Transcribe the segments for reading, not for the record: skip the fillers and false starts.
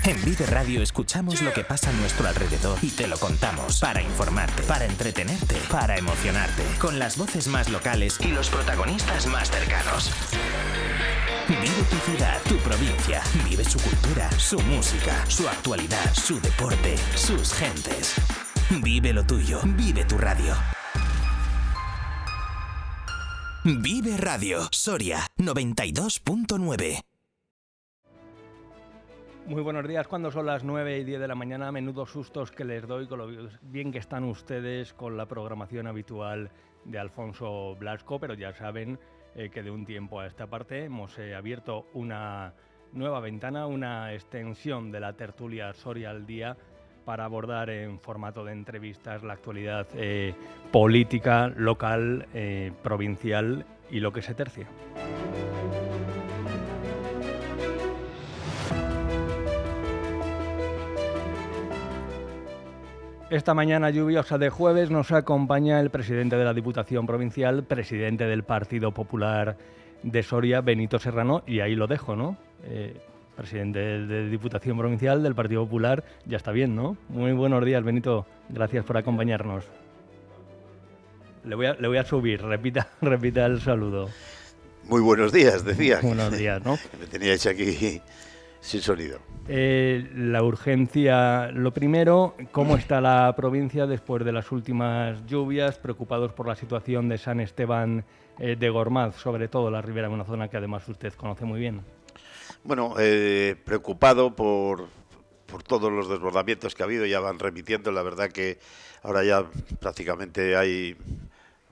En Vive Radio escuchamos lo que pasa a nuestro alrededor y te lo contamos para informarte, para entretenerte, para emocionarte, con las voces más locales y los protagonistas más cercanos. Vive tu ciudad, tu provincia, vive su cultura, su música, su actualidad, su deporte, sus gentes. Vive lo tuyo, vive tu radio. Vive Radio, Soria 92.9. Muy buenos días, cuando son las 9 y 10 de la mañana, menudos sustos que les doy con lo bien que están ustedes con la programación habitual de Alfonso Blasco, pero ya saben que de un tiempo a esta parte hemos abierto una nueva ventana, una extensión de la tertulia Soria al Día para abordar en formato de entrevistas la actualidad política, local, provincial y lo que se tercie. Esta mañana lluviosa de jueves nos acompaña el presidente de la Diputación Provincial, presidente del Partido Popular de Soria, Benito Serrano, y ahí lo dejo, ¿no? Presidente de Diputación Provincial del Partido Popular, ya está bien, ¿no? Muy buenos días, Benito, gracias por acompañarnos. Le voy a subir, repita el saludo. Muy buenos días, decía. Buenos días, ¿no? Me teníais aquí sin sonido. La urgencia, lo primero, ¿cómo está la provincia después de las últimas lluvias? Preocupados por la situación de San Esteban de Gormaz, sobre todo la Ribera, una zona que además usted conoce muy bien. Bueno, preocupado por todos los desbordamientos que ha habido, ya van remitiendo, la verdad que ahora ya prácticamente hay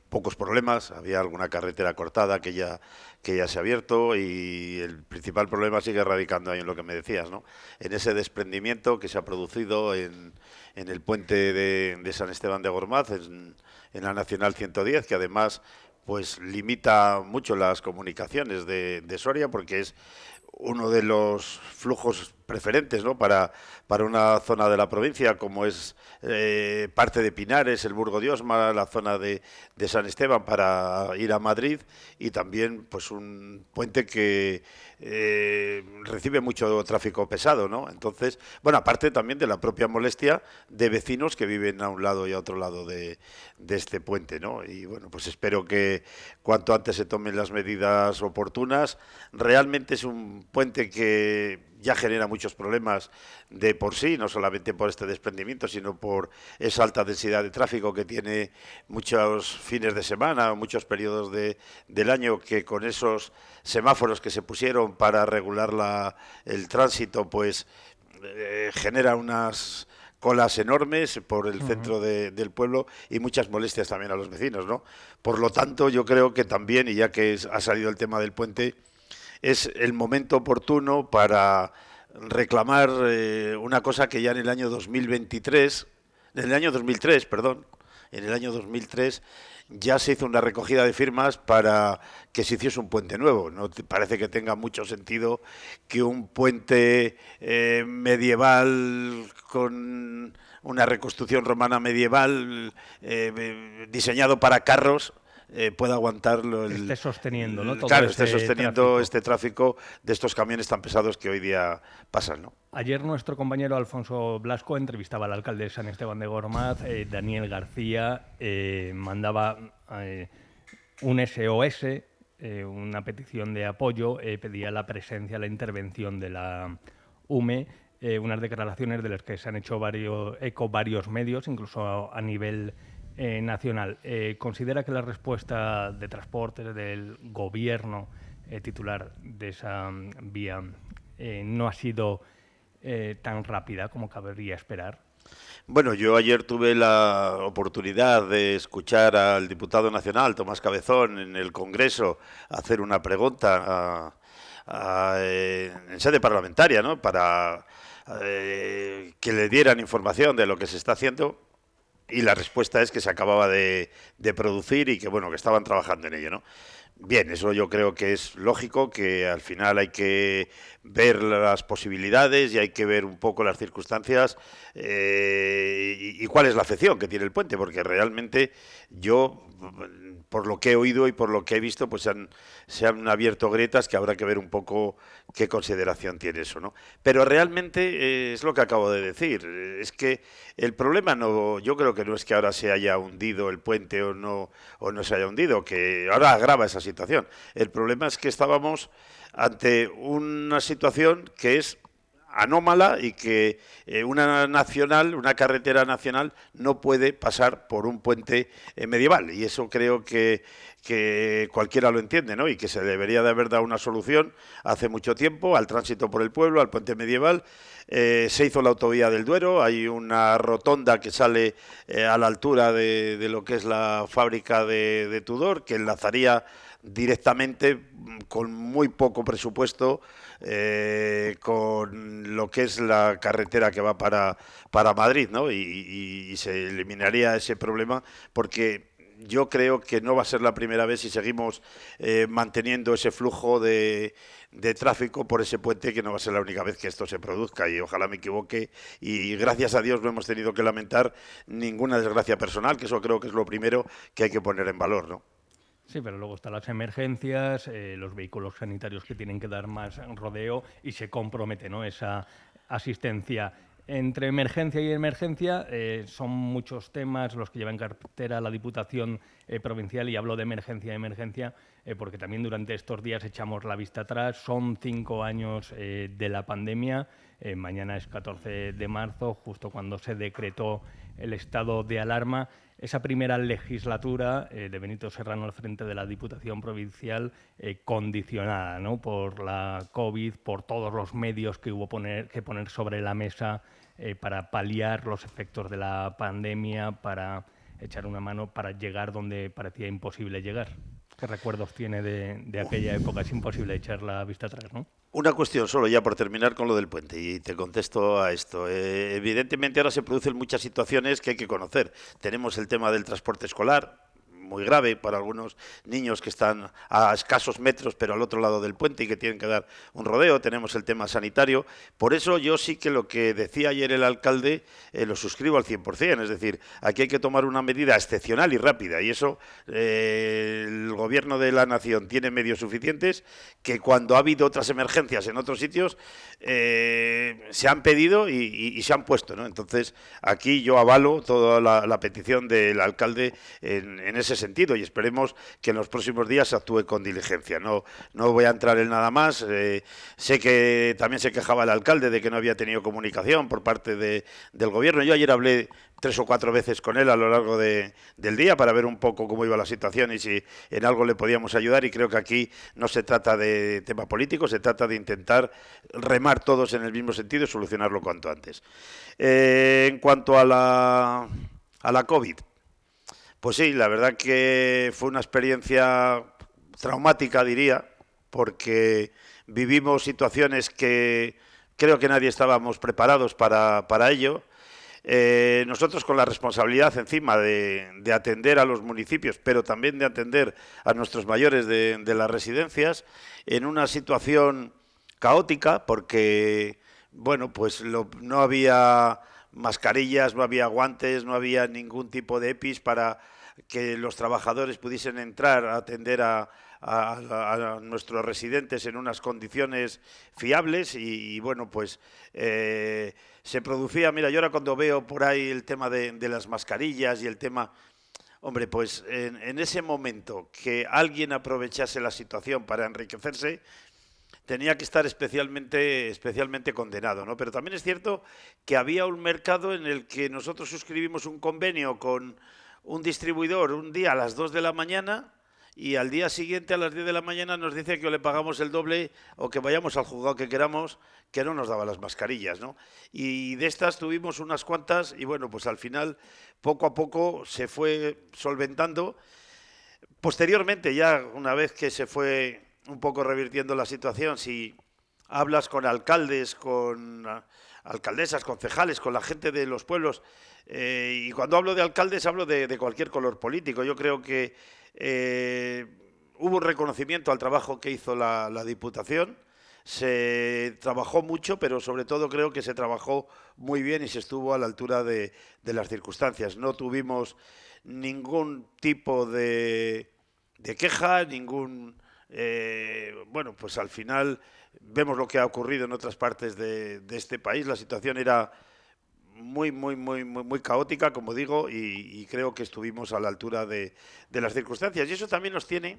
pocos problemas, había alguna carretera cortada que ya se ha abierto y el principal problema sigue radicando ahí en lo que me decías, ¿no? En ese desprendimiento que se ha producido en el puente de San Esteban de Gormaz, en la Nacional 110, que además pues limita mucho las comunicaciones de Soria, porque es uno de los flujos preferentes, ¿no? para una zona de la provincia como es parte de Pinares, el Burgo de Osma, la zona de San Esteban para ir a Madrid, y también pues un puente que recibe mucho tráfico pesado, ¿no? Entonces, bueno, aparte también de la propia molestia de vecinos que viven a un lado y a otro lado de este puente, ¿no? Y bueno, pues espero que cuanto antes se tomen las medidas oportunas. Realmente es un puente que ya genera muchos problemas de por sí, no solamente por este desprendimiento, sino por esa alta densidad de tráfico que tiene muchos fines de semana, muchos periodos del año, que con esos semáforos que se pusieron para regular el tránsito, pues genera unas colas enormes por el centro del pueblo y muchas molestias también a los vecinos, ¿no? Por lo tanto, yo creo que también, y ya que ha salido el tema del puente, es el momento oportuno para reclamar una cosa que ya en el año 2003 ya se hizo una recogida de firmas para que se hiciese un puente nuevo. No parece que tenga mucho sentido que un puente medieval con una reconstrucción romana medieval diseñado para carros pueda aguantarlo. Esté sosteniendo, ¿no? Todo claro, esté sosteniendo tráfico. este tráfico de estos camiones tan pesados que hoy día pasan, ¿no? Ayer nuestro compañero Alfonso Blasco entrevistaba al alcalde de San Esteban de Gormaz, Daniel García, mandaba un SOS, una petición de apoyo, pedía la presencia, la intervención de la UME, unas declaraciones de las que se han hecho varios medios, incluso a nivel nacional. ¿Considera que la respuesta de transporte del gobierno titular de esa vía no ha sido tan rápida como cabría esperar? Bueno, yo ayer tuve la oportunidad de escuchar al diputado nacional, Tomás Cabezón, en el Congreso, hacer una pregunta en sede parlamentaria, ¿no? Para que le dieran información de lo que se está haciendo. Y la respuesta es que se acababa de producir y que, bueno, que estaban trabajando en ello, ¿no? Bien, eso yo creo que es lógico, que al final hay que ver las posibilidades y hay que ver un poco las circunstancias y cuál es la afección que tiene el puente, porque realmente yo, por lo que he oído y por lo que he visto, pues se han abierto grietas que habrá que ver un poco qué consideración tiene eso, ¿no? Pero realmente es lo que acabo de decir, es que el problema no, yo creo que no es que ahora se haya hundido el puente o no se haya hundido, que ahora agrava esa situación. El problema es que estábamos ante una situación que es anómala y que una carretera nacional, no puede pasar por un puente medieval. Y eso creo que cualquiera lo entiende, ¿no? Y que se debería de haber dado una solución hace mucho tiempo al tránsito por el pueblo, al puente medieval. Se hizo la autovía del Duero, hay una rotonda que sale a la altura de lo que es la fábrica de Tudor, que enlazaría directamente con muy poco presupuesto con lo que es la carretera que va para Madrid, ¿no? Y se eliminaría ese problema, porque yo creo que no va a ser la primera vez si seguimos manteniendo ese flujo de tráfico por ese puente, que no va a ser la única vez que esto se produzca, y ojalá me equivoque, y gracias a Dios no hemos tenido que lamentar ninguna desgracia personal, que eso creo que es lo primero que hay que poner en valor, ¿no? Sí, pero luego están las emergencias, los vehículos sanitarios que tienen que dar más rodeo y se compromete, ¿no?, esa asistencia. Entre emergencia y emergencia son muchos temas los que lleva en cartera la Diputación Provincial, y hablo de emergencia a emergencia porque también durante estos días echamos la vista atrás. Son 5 años de la pandemia. Mañana es 14 de marzo, justo cuando se decretó el estado de alarma. Esa primera legislatura de Benito Serrano al frente de la Diputación Provincial, condicionada, ¿no?, por la COVID, por todos los medios que hubo que poner sobre la mesa para paliar los efectos de la pandemia, para echar una mano, para llegar donde parecía imposible llegar. ¿Qué recuerdos tiene de aquella época? Es imposible echar la vista atrás, ¿no? Una cuestión solo ya por terminar con lo del puente, y te contesto a esto. Evidentemente ahora se producen muchas situaciones que hay que conocer. Tenemos el tema del transporte escolar, muy grave para algunos niños que están a escasos metros pero al otro lado del puente y que tienen que dar un rodeo. Tenemos el tema sanitario. Por eso yo sí que lo que decía ayer el alcalde lo suscribo al 100%, es decir, aquí hay que tomar una medida excepcional y rápida, y eso el gobierno de la nación tiene medios suficientes, que cuando ha habido otras emergencias en otros sitios se han pedido y se han puesto, ¿no? Entonces aquí yo avalo toda la petición del alcalde en ese sentido, y esperemos que en los próximos días se actúe con diligencia. No voy a entrar en nada más. Sé que también se quejaba el alcalde de que no había tenido comunicación por parte del gobierno. Yo ayer hablé 3 o 4 veces con él a lo largo del día para ver un poco cómo iba la situación y si en algo le podíamos ayudar, y creo que aquí no se trata de tema político, se trata de intentar remar todos en el mismo sentido y solucionarlo cuanto antes. En cuanto a la COVID, pues sí, la verdad que fue una experiencia traumática, diría, porque vivimos situaciones que creo que nadie estábamos preparados para ello. Nosotros con la responsabilidad encima de atender a los municipios, pero también de atender a nuestros mayores de las residencias, en una situación caótica, porque, bueno, pues no había mascarillas, no había guantes, no había ningún tipo de EPIs para que los trabajadores pudiesen entrar a atender a nuestros residentes en unas condiciones fiables, y bueno, pues se producía, mira, yo ahora cuando veo por ahí el tema de las mascarillas y el tema, hombre, pues en ese momento que alguien aprovechase la situación para enriquecerse, tenía que estar especialmente condenado, ¿no? Pero también es cierto que había un mercado en el que nosotros suscribimos un convenio con un distribuidor un día a las 2 de la mañana, y al día siguiente a las 10 de la mañana nos dice que o le pagamos el doble o que vayamos al juzgado que queramos, que no nos daba las mascarillas, ¿no? Y de estas tuvimos unas cuantas, y bueno, pues al final poco a poco se fue solventando. Posteriormente, ya una vez que se fue un poco revirtiendo la situación, si hablas con alcaldes, con alcaldesas, concejales, con la gente de los pueblos, y cuando hablo de alcaldes hablo de cualquier color político. Yo creo que hubo un reconocimiento al trabajo que hizo la Diputación. Se trabajó mucho, pero sobre todo creo que se trabajó muy bien y se estuvo a la altura de las circunstancias. No tuvimos ningún tipo de queja, bueno, pues al final vemos lo que ha ocurrido en otras partes de este país. La situación era muy caótica, como digo, y creo que estuvimos a la altura de las circunstancias. Y eso también nos tiene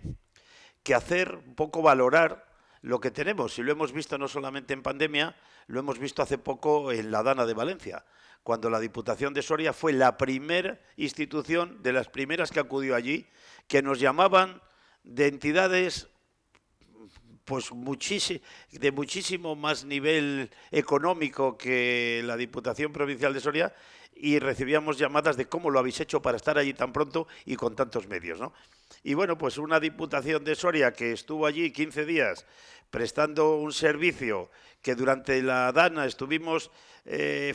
que hacer un poco valorar lo que tenemos. Y lo hemos visto no solamente en pandemia, lo hemos visto hace poco en la Dana de Valencia, cuando la Diputación de Soria fue la primera institución, de las primeras que acudió allí, que nos llamaban de entidades pues de muchísimo más nivel económico que la Diputación Provincial de Soria, y recibíamos llamadas de cómo lo habéis hecho para estar allí tan pronto y con tantos medios, ¿no? Y bueno, pues una Diputación de Soria que estuvo allí 15 días prestando un servicio, que durante la Dana estuvimos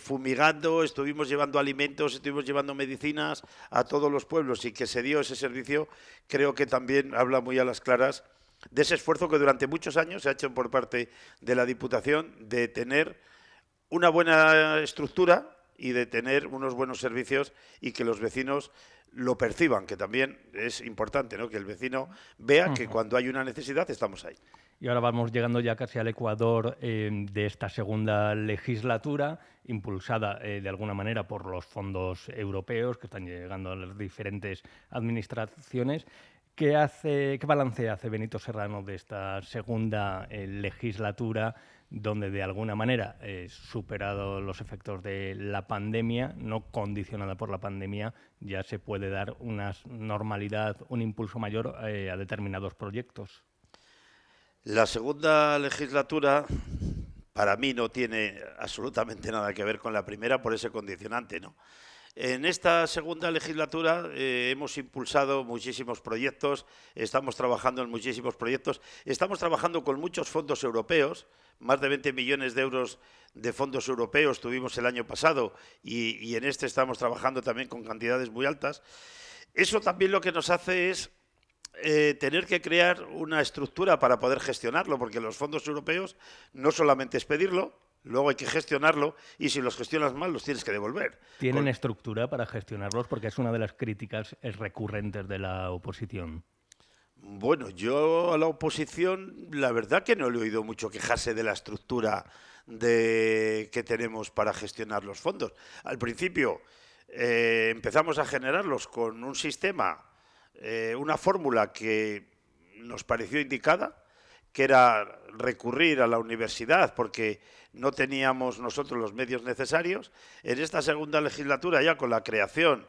fumigando, estuvimos llevando alimentos, estuvimos llevando medicinas a todos los pueblos, y que se dio ese servicio, creo que también habla muy a las claras de ese esfuerzo que durante muchos años se ha hecho por parte de la Diputación de tener una buena estructura y de tener unos buenos servicios, y que los vecinos lo perciban, que también es importante, ¿no? Que el vecino vea que cuando hay una necesidad estamos ahí. Y ahora vamos llegando ya casi al ecuador de esta segunda legislatura, impulsada de alguna manera por los fondos europeos que están llegando a las diferentes administraciones. ¿Qué balance hace Benito Serrano de esta segunda legislatura, donde de alguna manera, superado los efectos de la pandemia, no condicionada por la pandemia, ya se puede dar una normalidad, un impulso mayor a determinados proyectos? La segunda legislatura para mí no tiene absolutamente nada que ver con la primera por ese condicionante, ¿no? En esta segunda legislatura hemos impulsado muchísimos proyectos, estamos trabajando en muchísimos proyectos, estamos trabajando con muchos fondos europeos, más de 20 millones de euros de fondos europeos tuvimos el año pasado, y en este estamos trabajando también con cantidades muy altas. Eso también lo que nos hace es tener que crear una estructura para poder gestionarlo, porque los fondos europeos no solamente es pedirlo, luego hay que gestionarlo, y si los gestionas mal los tienes que devolver. ¿Tienen estructura para gestionarlos? Porque es una de las críticas recurrentes de la oposición. Bueno, yo a la oposición la verdad que no le he oído mucho quejarse de la estructura que tenemos para gestionar los fondos. Al principio empezamos a generarlos con un sistema, una fórmula que nos pareció indicada, que era recurrir a la universidad porque no teníamos nosotros los medios necesarios. En esta segunda legislatura, ya con la creación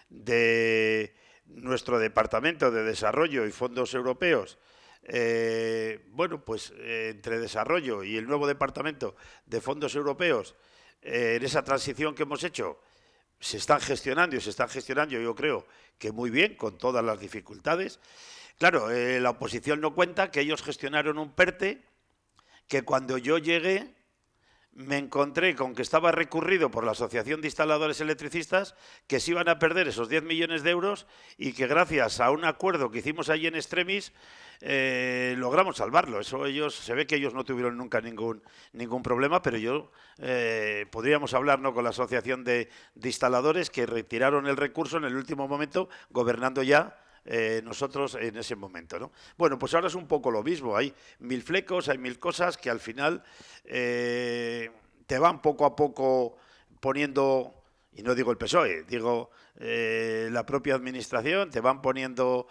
de nuestro Departamento de Desarrollo y Fondos Europeos, bueno, pues entre Desarrollo y el nuevo Departamento de Fondos Europeos, en esa transición que hemos hecho, se están gestionando, yo creo que muy bien, con todas las dificultades. Claro, la oposición no cuenta que ellos gestionaron un PERTE que cuando yo llegué me encontré con que estaba recurrido por la Asociación de Instaladores Electricistas, que se iban a perder esos 10 millones de euros, y que gracias a un acuerdo que hicimos allí en extremis logramos salvarlo. Eso se ve que ellos no tuvieron nunca ningún problema, pero podríamos hablar, ¿no?, con la Asociación de Instaladores, que retiraron el recurso en el último momento, gobernando ya nosotros en ese momento, ¿no? Bueno, pues ahora es un poco lo mismo, hay mil flecos, hay mil cosas que al final te van poco a poco poniendo, y no digo el PSOE, digo la propia administración, te van poniendo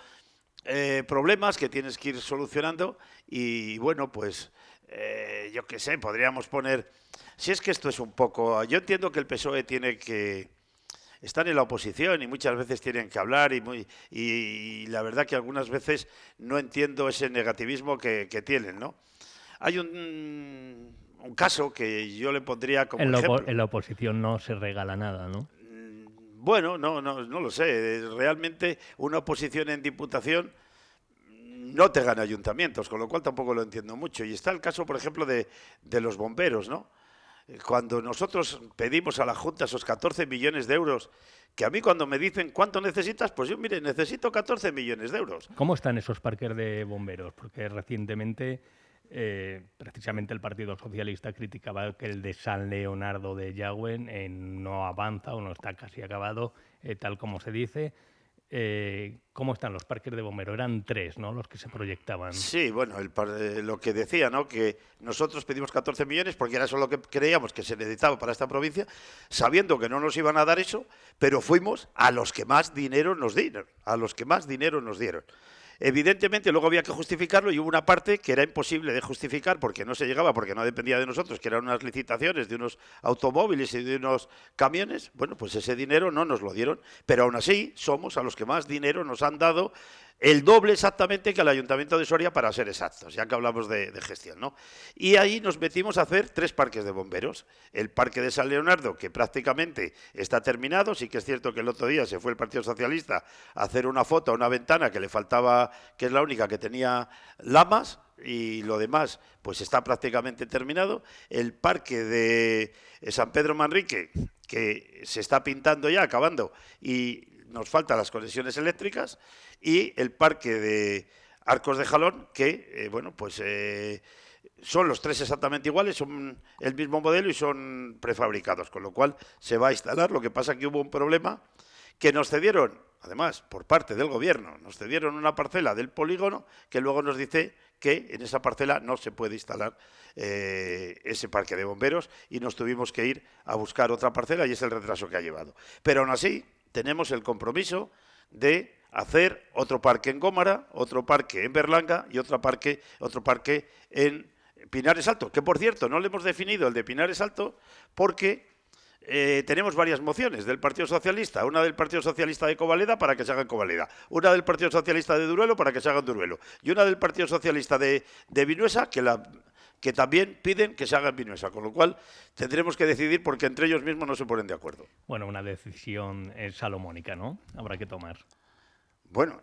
problemas que tienes que ir solucionando, y bueno, pues yo qué sé, podríamos poner, si es que esto es un poco, yo entiendo que el PSOE tiene que están en la oposición y muchas veces tienen que hablar, y la verdad que algunas veces no entiendo ese negativismo que tienen, ¿no? Hay un caso que yo le pondría como ejemplo. En la oposición no se regala nada, ¿no? Bueno, no lo sé. Realmente una oposición en Diputación no te gana ayuntamientos, con lo cual tampoco lo entiendo mucho. Y está el caso, por ejemplo, de los bomberos, ¿no? cuando nosotros pedimos a la Junta esos 14 millones de euros, que a mí cuando me dicen ¿cuánto necesitas? Pues yo, mire, necesito 14 millones de euros. ¿Cómo están esos parques de bomberos? Porque recientemente, precisamente el Partido Socialista criticaba que el de San Leonardo de Yagüen no avanza o no está casi acabado, tal como se dice. ¿Cómo están los parques de bomberos? Eran 3, ¿no?, los que se proyectaban. Sí, bueno, lo que decía, ¿no?, que nosotros pedimos 14 millones porque era eso lo que creíamos que se necesitaba para esta provincia, sabiendo que no nos iban a dar eso, pero fuimos a los que más dinero nos dieron, Evidentemente, luego había que justificarlo y hubo una parte que era imposible de justificar porque no se llegaba, porque no dependía de nosotros, que eran unas licitaciones de unos automóviles y de unos camiones. Bueno, pues ese dinero no nos lo dieron, pero aún así somos a los que más dinero nos han dado, el doble exactamente que al Ayuntamiento de Soria, para ser exactos, ya que hablamos de gestión, ¿no? Y ahí nos metimos a hacer 3 parques de bomberos. El parque de San Leonardo, que prácticamente está terminado, sí que es cierto que el otro día se fue el Partido Socialista a hacer una foto a una ventana que le faltaba, que es la única que tenía lamas, y lo demás pues está prácticamente terminado. El parque de San Pedro Manrique, que se está pintando ya, acabando, y nos faltan las conexiones eléctricas, y el parque de Arcos de Jalón, que, son los 3 exactamente iguales, son el mismo modelo y son prefabricados, con lo cual se va a instalar. Lo que pasa que hubo un problema, que nos cedieron, además, por parte del gobierno, nos cedieron una parcela del polígono que luego nos dice que en esa parcela no se puede instalar ese parque de bomberos, y nos tuvimos que ir a buscar otra parcela, y es el retraso que ha llevado. Pero aún así tenemos el compromiso de hacer otro parque en Gómara, otro parque en Berlanga y otro parque en Pinares Alto, que por cierto no le hemos definido el de Pinares Alto porque tenemos varias mociones del Partido Socialista, una del Partido Socialista de Covaleda para que se haga en Covaleda, una del Partido Socialista de Duruelo para que se haga en Duruelo, y una del Partido Socialista de Vinuesa que también piden que se haga en Vinuesa, con lo cual tendremos que decidir porque entre ellos mismos no se ponen de acuerdo. Bueno, una decisión salomónica, ¿no? Habrá que tomar. Bueno,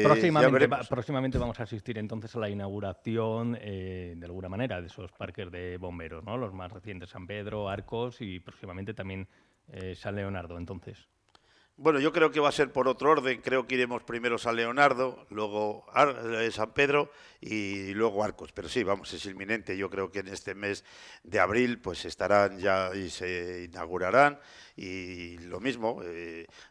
próximamente vamos a asistir entonces a la inauguración, de alguna manera, de esos parques de bomberos, ¿no? Los más recientes, San Pedro, Arcos y próximamente también San Leonardo, entonces. Bueno, yo creo que va a ser por otro orden. Creo que iremos primero San Leonardo, luego San Pedro y luego Arcos. Pero sí, vamos, es inminente. Yo creo que en este mes de abril pues estarán ya y se inaugurarán. Y lo mismo,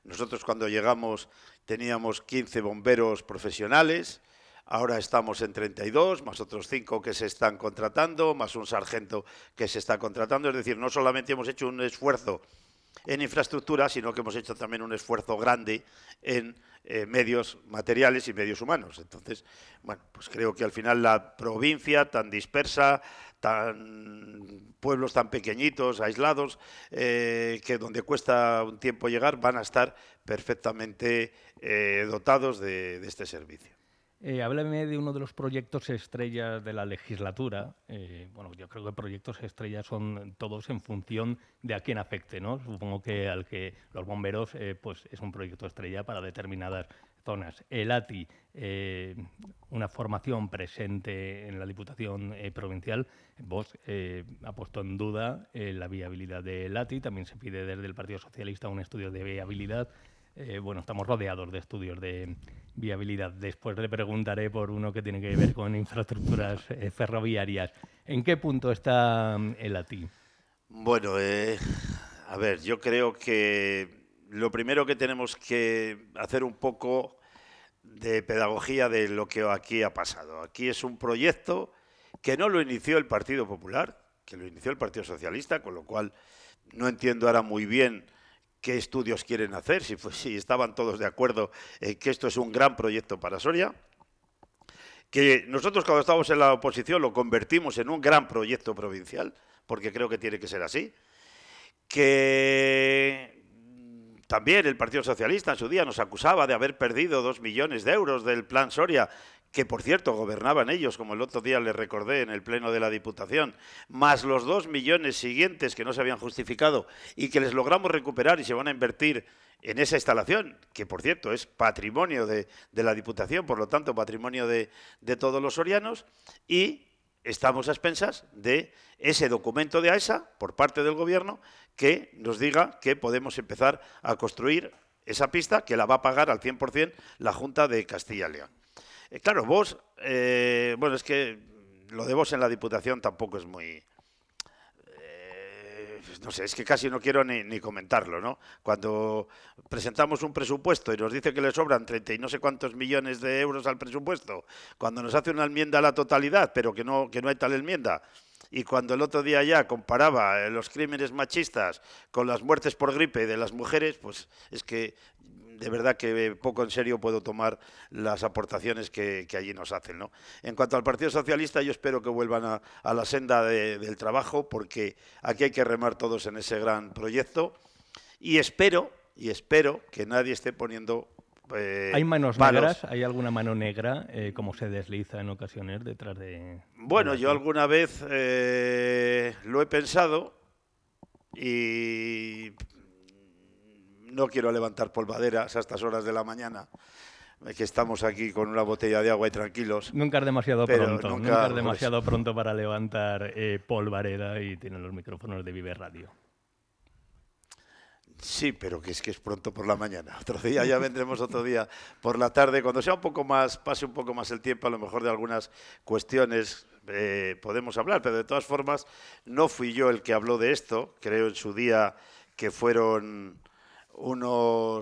nosotros cuando llegamos teníamos 15 bomberos profesionales. Ahora estamos en 32, más otros 5 que se están contratando, más un sargento que se está contratando. Es decir, no solamente hemos hecho un esfuerzo en infraestructura, sino que hemos hecho también un esfuerzo grande en medios materiales y medios humanos. Entonces, bueno, pues creo que al final la provincia tan dispersa, pueblos tan pequeñitos, aislados, que donde cuesta un tiempo llegar, van a estar perfectamente dotados de este servicio. Háblame de uno de los proyectos estrellas de la legislatura. Bueno, yo creo que proyectos estrellas son todos en función de a quién afecte, ¿no? Supongo que al que los bomberos, pues es un proyecto estrella para determinadas zonas. El ATI, una formación presente en la Diputación Provincial. Vox ha puesto en duda la viabilidad del ATI. También se pide desde el Partido Socialista un estudio de viabilidad. Bueno, estamos rodeados de estudios de viabilidad. Después le preguntaré por uno que tiene que ver con infraestructuras ferroviarias. ¿En qué punto está el ATI? Bueno, a ver, yo creo que lo primero que tenemos que hacer un poco de pedagogía de lo que aquí ha pasado. Aquí es un proyecto que no lo inició el Partido Popular, que lo inició el Partido Socialista, con lo cual no entiendo ahora muy bien qué estudios quieren hacer, si estaban todos de acuerdo en que esto es un gran proyecto para Soria, que nosotros cuando estábamos en la oposición lo convertimos en un gran proyecto provincial, porque creo que tiene que ser así, que también el Partido Socialista en su día nos acusaba de haber perdido 2 millones de euros del Plan Soria, que por cierto gobernaban ellos, como el otro día les recordé en el Pleno de la Diputación, más los 2 millones siguientes que no se habían justificado y que les logramos recuperar y se van a invertir en esa instalación, que por cierto es patrimonio de la Diputación, por lo tanto patrimonio de todos los sorianos, y estamos a expensas de ese documento de AESA por parte del Gobierno que nos diga que podemos empezar a construir esa pista, que la va a pagar al 100% la Junta de Castilla y León. Claro, vos, bueno, es que lo de vos en la Diputación tampoco es muy... no sé, es que casi no quiero ni comentarlo, ¿no? Cuando presentamos un presupuesto y nos dice que le sobran 30 y no sé cuántos millones de euros al presupuesto, cuando nos hace una enmienda a la totalidad, pero que no hay tal enmienda, y cuando el otro día ya comparaba los crímenes machistas con las muertes por gripe de las mujeres, pues es que de verdad que poco en serio puedo tomar las aportaciones que allí nos hacen, ¿no? En cuanto al Partido Socialista, yo espero que vuelvan a la senda del trabajo, porque aquí hay que remar todos en ese gran proyecto, y espero que nadie esté poniendo ¿Hay manos negras? ¿Hay alguna mano negra, como se desliza en ocasiones detrás de...? Bueno, yo alguna vez lo he pensado y no quiero levantar polvaderas a estas horas de la mañana, que estamos aquí con una botella de agua y tranquilos. Nunca es demasiado pronto, nunca es demasiado pronto para levantar polvareda, y tienen los micrófonos de Vive Radio. Sí, pero que es pronto por la mañana. Otro día ya vendremos otro día por la tarde, cuando sea un poco más, pase un poco más el tiempo, a lo mejor de algunas cuestiones podemos hablar, pero de todas formas no fui yo el que habló de esto. Creo en su día que fueron una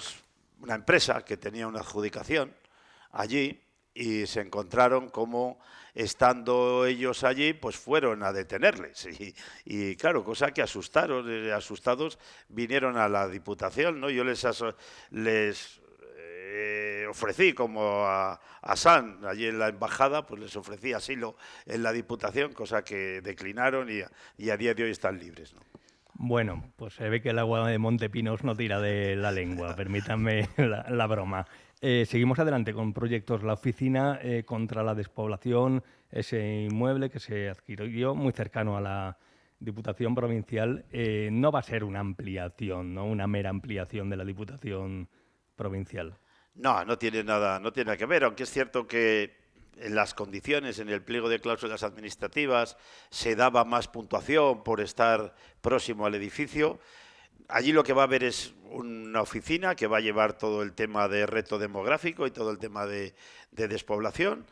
empresa que tenía una adjudicación allí, y se encontraron como, estando ellos allí, pues fueron a detenerles. Y claro, cosa que asustados vinieron a la Diputación, ¿no? Yo les ofrecí, como a San, allí en la embajada, pues les ofrecí asilo en la Diputación, cosa que declinaron, y a día de hoy están libres, ¿no? Bueno, pues se ve que el agua de Montepinos no tira de la lengua, permítanme la broma. Seguimos adelante con proyectos. La oficina contra la despoblación, ese inmueble que se adquirió muy cercano a la Diputación Provincial, no va a ser una ampliación, ¿no? Una mera ampliación de la Diputación Provincial. No tiene nada que ver, aunque es cierto que en las condiciones, en el pliego de cláusulas administrativas, se daba más puntuación por estar próximo al edificio. Allí lo que va a haber es una oficina que va a llevar todo el tema de reto demográfico y todo el tema de despoblación.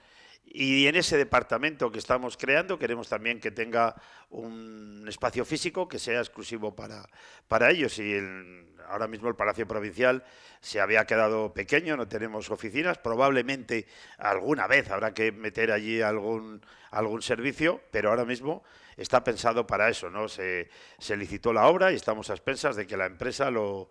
Y en ese departamento que estamos creando queremos también que tenga un espacio físico que sea exclusivo para ellos. Y ahora mismo el Palacio Provincial se había quedado pequeño, no tenemos oficinas. Probablemente alguna vez habrá que meter allí algún servicio, pero ahora mismo está pensado para eso, ¿no? Se licitó la obra y estamos a expensas de que la empresa lo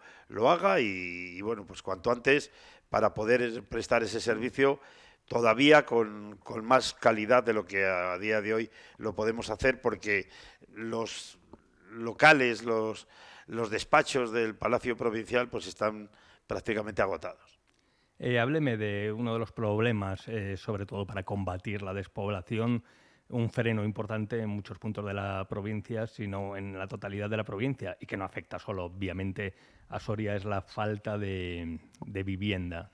haga, y bueno, pues cuanto antes, para poder prestar ese servicio todavía con más calidad de lo que a día de hoy lo podemos hacer, porque los locales, los despachos del Palacio Provincial pues están prácticamente agotados. Hábleme de uno de los problemas, sobre todo para combatir la despoblación, un freno importante en muchos puntos de la provincia, sino en la totalidad de la provincia, y que no afecta solo, obviamente, a Soria, es la falta de vivienda.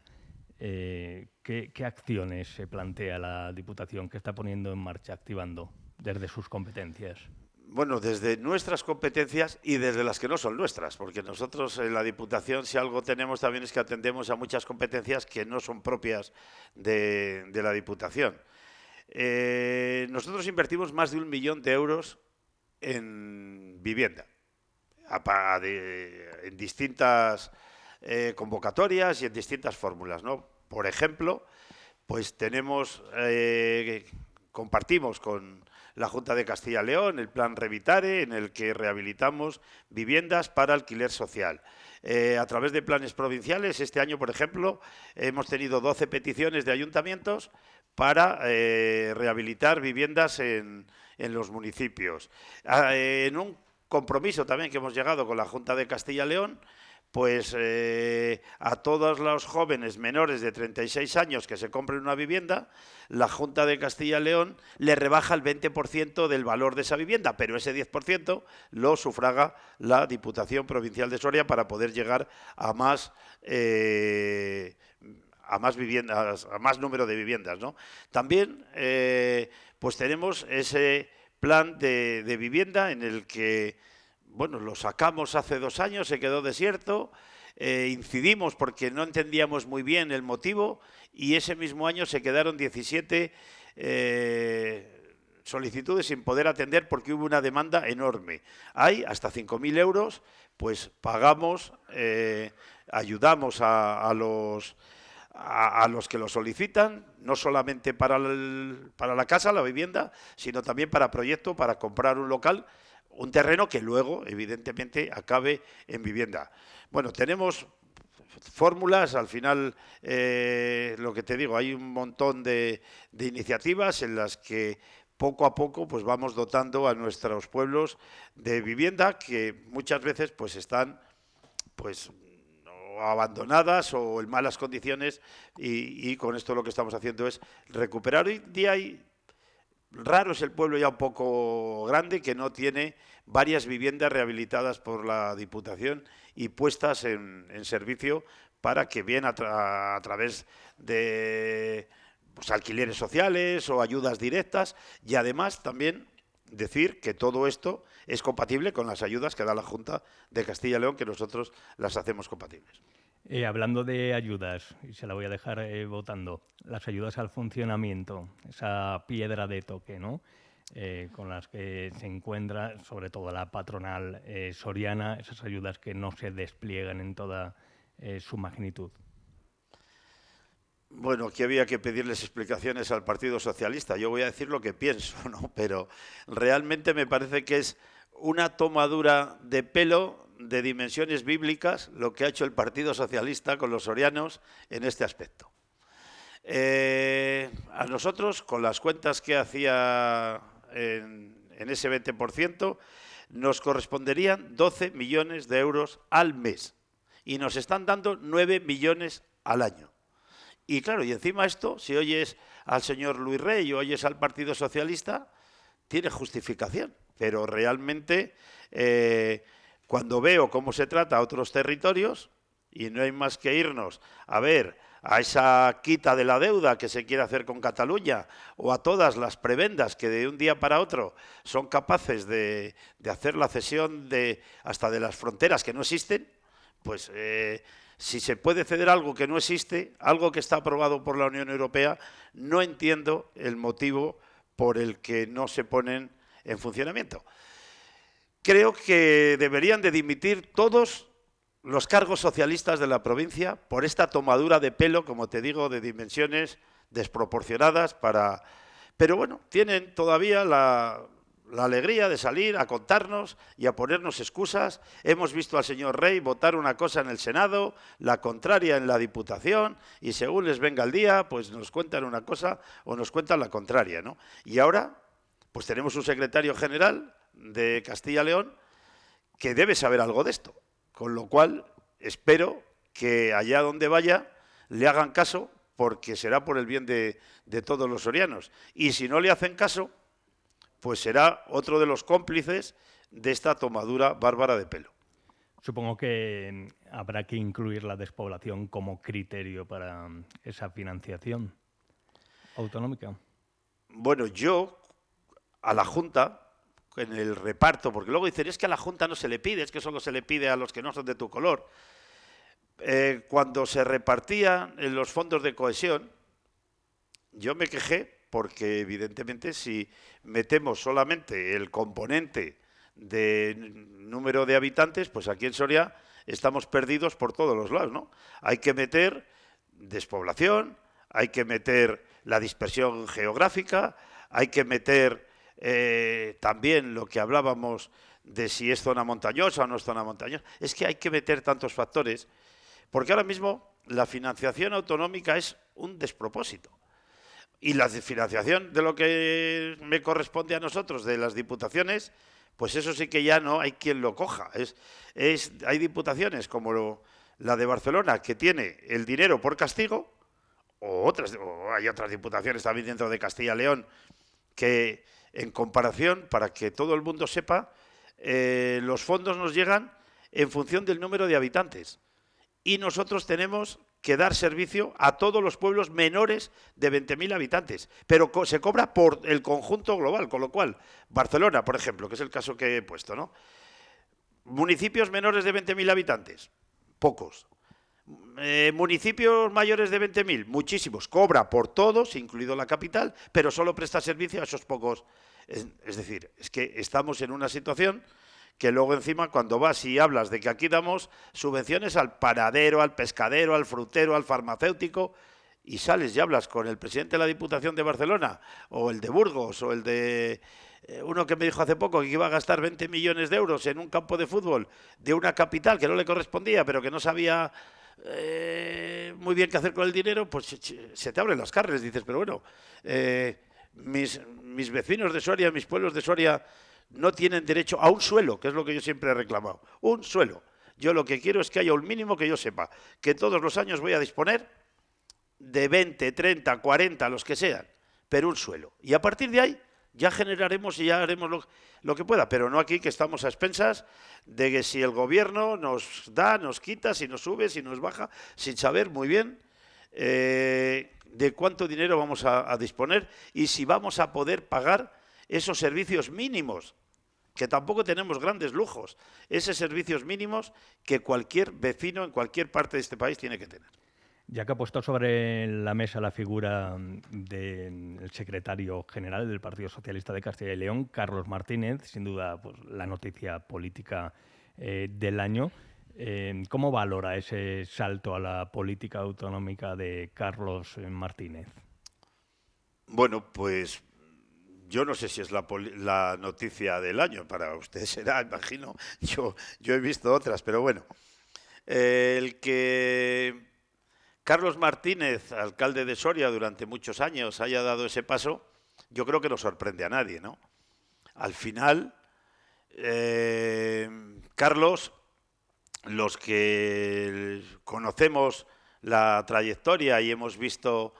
¿Qué acciones se plantea la Diputación, que está poniendo en marcha, activando desde sus competencias? Bueno, desde nuestras competencias y desde las que no son nuestras, porque nosotros en la Diputación, si algo tenemos también, es que atendemos a muchas competencias que no son propias de la Diputación. Nosotros invertimos más de 1 millón de euros en vivienda, en distintas convocatorias y en distintas fórmulas, ¿no? Por ejemplo, pues compartimos con la Junta de Castilla y León el plan Revitare, en el que rehabilitamos viviendas para alquiler social. A través de planes provinciales, este año, por ejemplo, hemos tenido 12 peticiones de ayuntamientos para rehabilitar viviendas en los municipios. En un compromiso también que hemos llegado con la Junta de Castilla y León, pues a todos los jóvenes menores de 36 años que se compren una vivienda, la Junta de Castilla y León le rebaja el 20% del valor de esa vivienda, pero ese 10% lo sufraga la Diputación Provincial de Soria, para poder llegar a a más viviendas, a más número de viviendas, ¿no? También pues tenemos ese plan de vivienda en el que, bueno, lo sacamos hace 2 años, se quedó desierto, incidimos porque no entendíamos muy bien el motivo y ese mismo año se quedaron 17 solicitudes sin poder atender porque hubo una demanda enorme. Hay hasta 5.000 euros, pues pagamos, ayudamos a los que lo solicitan, no solamente para la casa, la vivienda, sino también para proyecto, para comprar un local, un terreno que luego, evidentemente, acabe en vivienda. Bueno, tenemos fórmulas, al final, lo que te digo, hay un montón de iniciativas en las que poco a poco pues vamos dotando a nuestros pueblos de vivienda que muchas veces pues están pues abandonadas o en malas condiciones y con esto lo que estamos haciendo es recuperar. Hoy día raro es el pueblo ya un poco grande que no tiene varias viviendas rehabilitadas por la Diputación y puestas en servicio para que bien a través de pues, alquileres sociales o ayudas directas y además también decir que todo esto es compatible con las ayudas que da la Junta de Castilla y León, que nosotros las hacemos compatibles. Hablando de ayudas, y se la voy a dejar votando, las ayudas al funcionamiento, esa piedra de toque, ¿no? Con las que se encuentra sobre todo la patronal soriana, esas ayudas que no se despliegan en toda su magnitud. Bueno, aquí había que pedirles explicaciones al Partido Socialista. Yo voy a decir lo que pienso, ¿no? Pero realmente me parece que es una tomadura de pelo de dimensiones bíblicas lo que ha hecho el Partido Socialista con los sorianos en este aspecto. A nosotros, con las cuentas que hacía en ese 20%, nos corresponderían 12 millones de euros al mes y nos están dando 9 millones al año. Y claro, y encima esto, si oyes al señor Luis Rey o oyes al Partido Socialista, tiene justificación. Pero realmente, cuando veo cómo se trata a otros territorios, y no hay más que irnos a ver a esa quita de la deuda que se quiere hacer con Cataluña o a todas las prebendas que de un día para otro son capaces de hacer la cesión hasta de las fronteras que no existen, pues si se puede ceder algo que no existe, algo que está aprobado por la Unión Europea, no entiendo el motivo por el que no se ponen en funcionamiento. Creo que deberían de dimitir todos los cargos socialistas de la provincia por esta tomadura de pelo, como te digo, de dimensiones desproporcionadas para... Pero bueno, tienen todavía la alegría de salir a contarnos y a ponernos excusas. Hemos visto al señor Rey votar una cosa en el Senado, la contraria en la Diputación, y según les venga el día, pues nos cuentan una cosa o nos cuentan la contraria, ¿no? Y ahora, pues tenemos un secretario general de Castilla y León que debe saber algo de esto, con lo cual espero que allá donde vaya le hagan caso, porque será por el bien de todos los sorianos. Y si no le hacen caso, pues será otro de los cómplices de esta tomadura bárbara de pelo. Supongo que habrá que incluir la despoblación como criterio para esa financiación autonómica. Bueno, yo a la Junta, en el reparto, porque luego dicen, es que a la Junta no se le pide, es que solo se le pide a los que no son de tu color. Cuando se repartían en los fondos de cohesión, yo me quejé porque evidentemente si metemos solamente el componente de número de habitantes, pues aquí en Soria estamos perdidos por todos los lados, ¿no? Hay que meter despoblación, hay que meter la dispersión geográfica, hay que meter también lo que hablábamos de si es zona montañosa o no es zona montañosa. Es que hay que meter tantos factores, porque ahora mismo la financiación autonómica es un despropósito. Y la financiación de lo que me corresponde a nosotros, de las diputaciones, pues eso sí que ya no hay quien lo coja. Hay diputaciones como la de Barcelona, que tiene el dinero por castigo, o hay otras diputaciones también dentro de Castilla y León, que en comparación, para que todo el mundo sepa, los fondos nos llegan en función del número de habitantes. Y nosotros tenemos que dar servicio a todos los pueblos menores de 20.000 habitantes, pero se cobra por el conjunto global, con lo cual Barcelona, por ejemplo, que es el caso que he puesto, ¿no? Municipios menores de 20.000 habitantes, pocos. Municipios mayores de 20.000, muchísimos. Cobra por todos, incluido la capital, pero solo presta servicio a esos pocos. Es decir, es que estamos en una situación que luego encima cuando vas y hablas de que aquí damos subvenciones al panadero, al pescadero, al frutero, al farmacéutico, y sales y hablas con el presidente de la Diputación de Barcelona, o el de Burgos, o el de uno que me dijo hace poco que iba a gastar 20 millones de euros en un campo de fútbol de una capital que no le correspondía, pero que no sabía muy bien qué hacer con el dinero, pues se te abren las carnes, dices, pero bueno, mis vecinos de Soria, mis pueblos de Soria, no tienen derecho a un suelo, que es lo que yo siempre he reclamado, un suelo. Yo lo que quiero es que haya un mínimo que yo sepa, que todos los años voy a disponer de 20, 30, 40, los que sean, pero un suelo. Y a partir de ahí ya generaremos y ya haremos lo que pueda, pero no aquí que estamos a expensas de que si el gobierno nos da, nos quita, si nos sube, si nos baja, sin saber muy bien de cuánto dinero vamos a disponer y si vamos a poder pagar esos servicios mínimos, que tampoco tenemos grandes lujos, esos servicios mínimos que cualquier vecino en cualquier parte de este país tiene que tener. Ya que ha puesto sobre la mesa la figura del secretario general del Partido Socialista de Castilla y León, Carlos Martínez, sin duda pues, la noticia política del año, ¿cómo valora ese salto a la política autonómica de Carlos Martínez? Bueno, pues yo no sé si es la noticia del año, para usted será, imagino, yo he visto otras, pero bueno, el que Carlos Martínez, alcalde de Soria durante muchos años, haya dado ese paso, yo creo que no sorprende a nadie, ¿no? Al final, Carlos, los que conocemos la trayectoria y hemos visto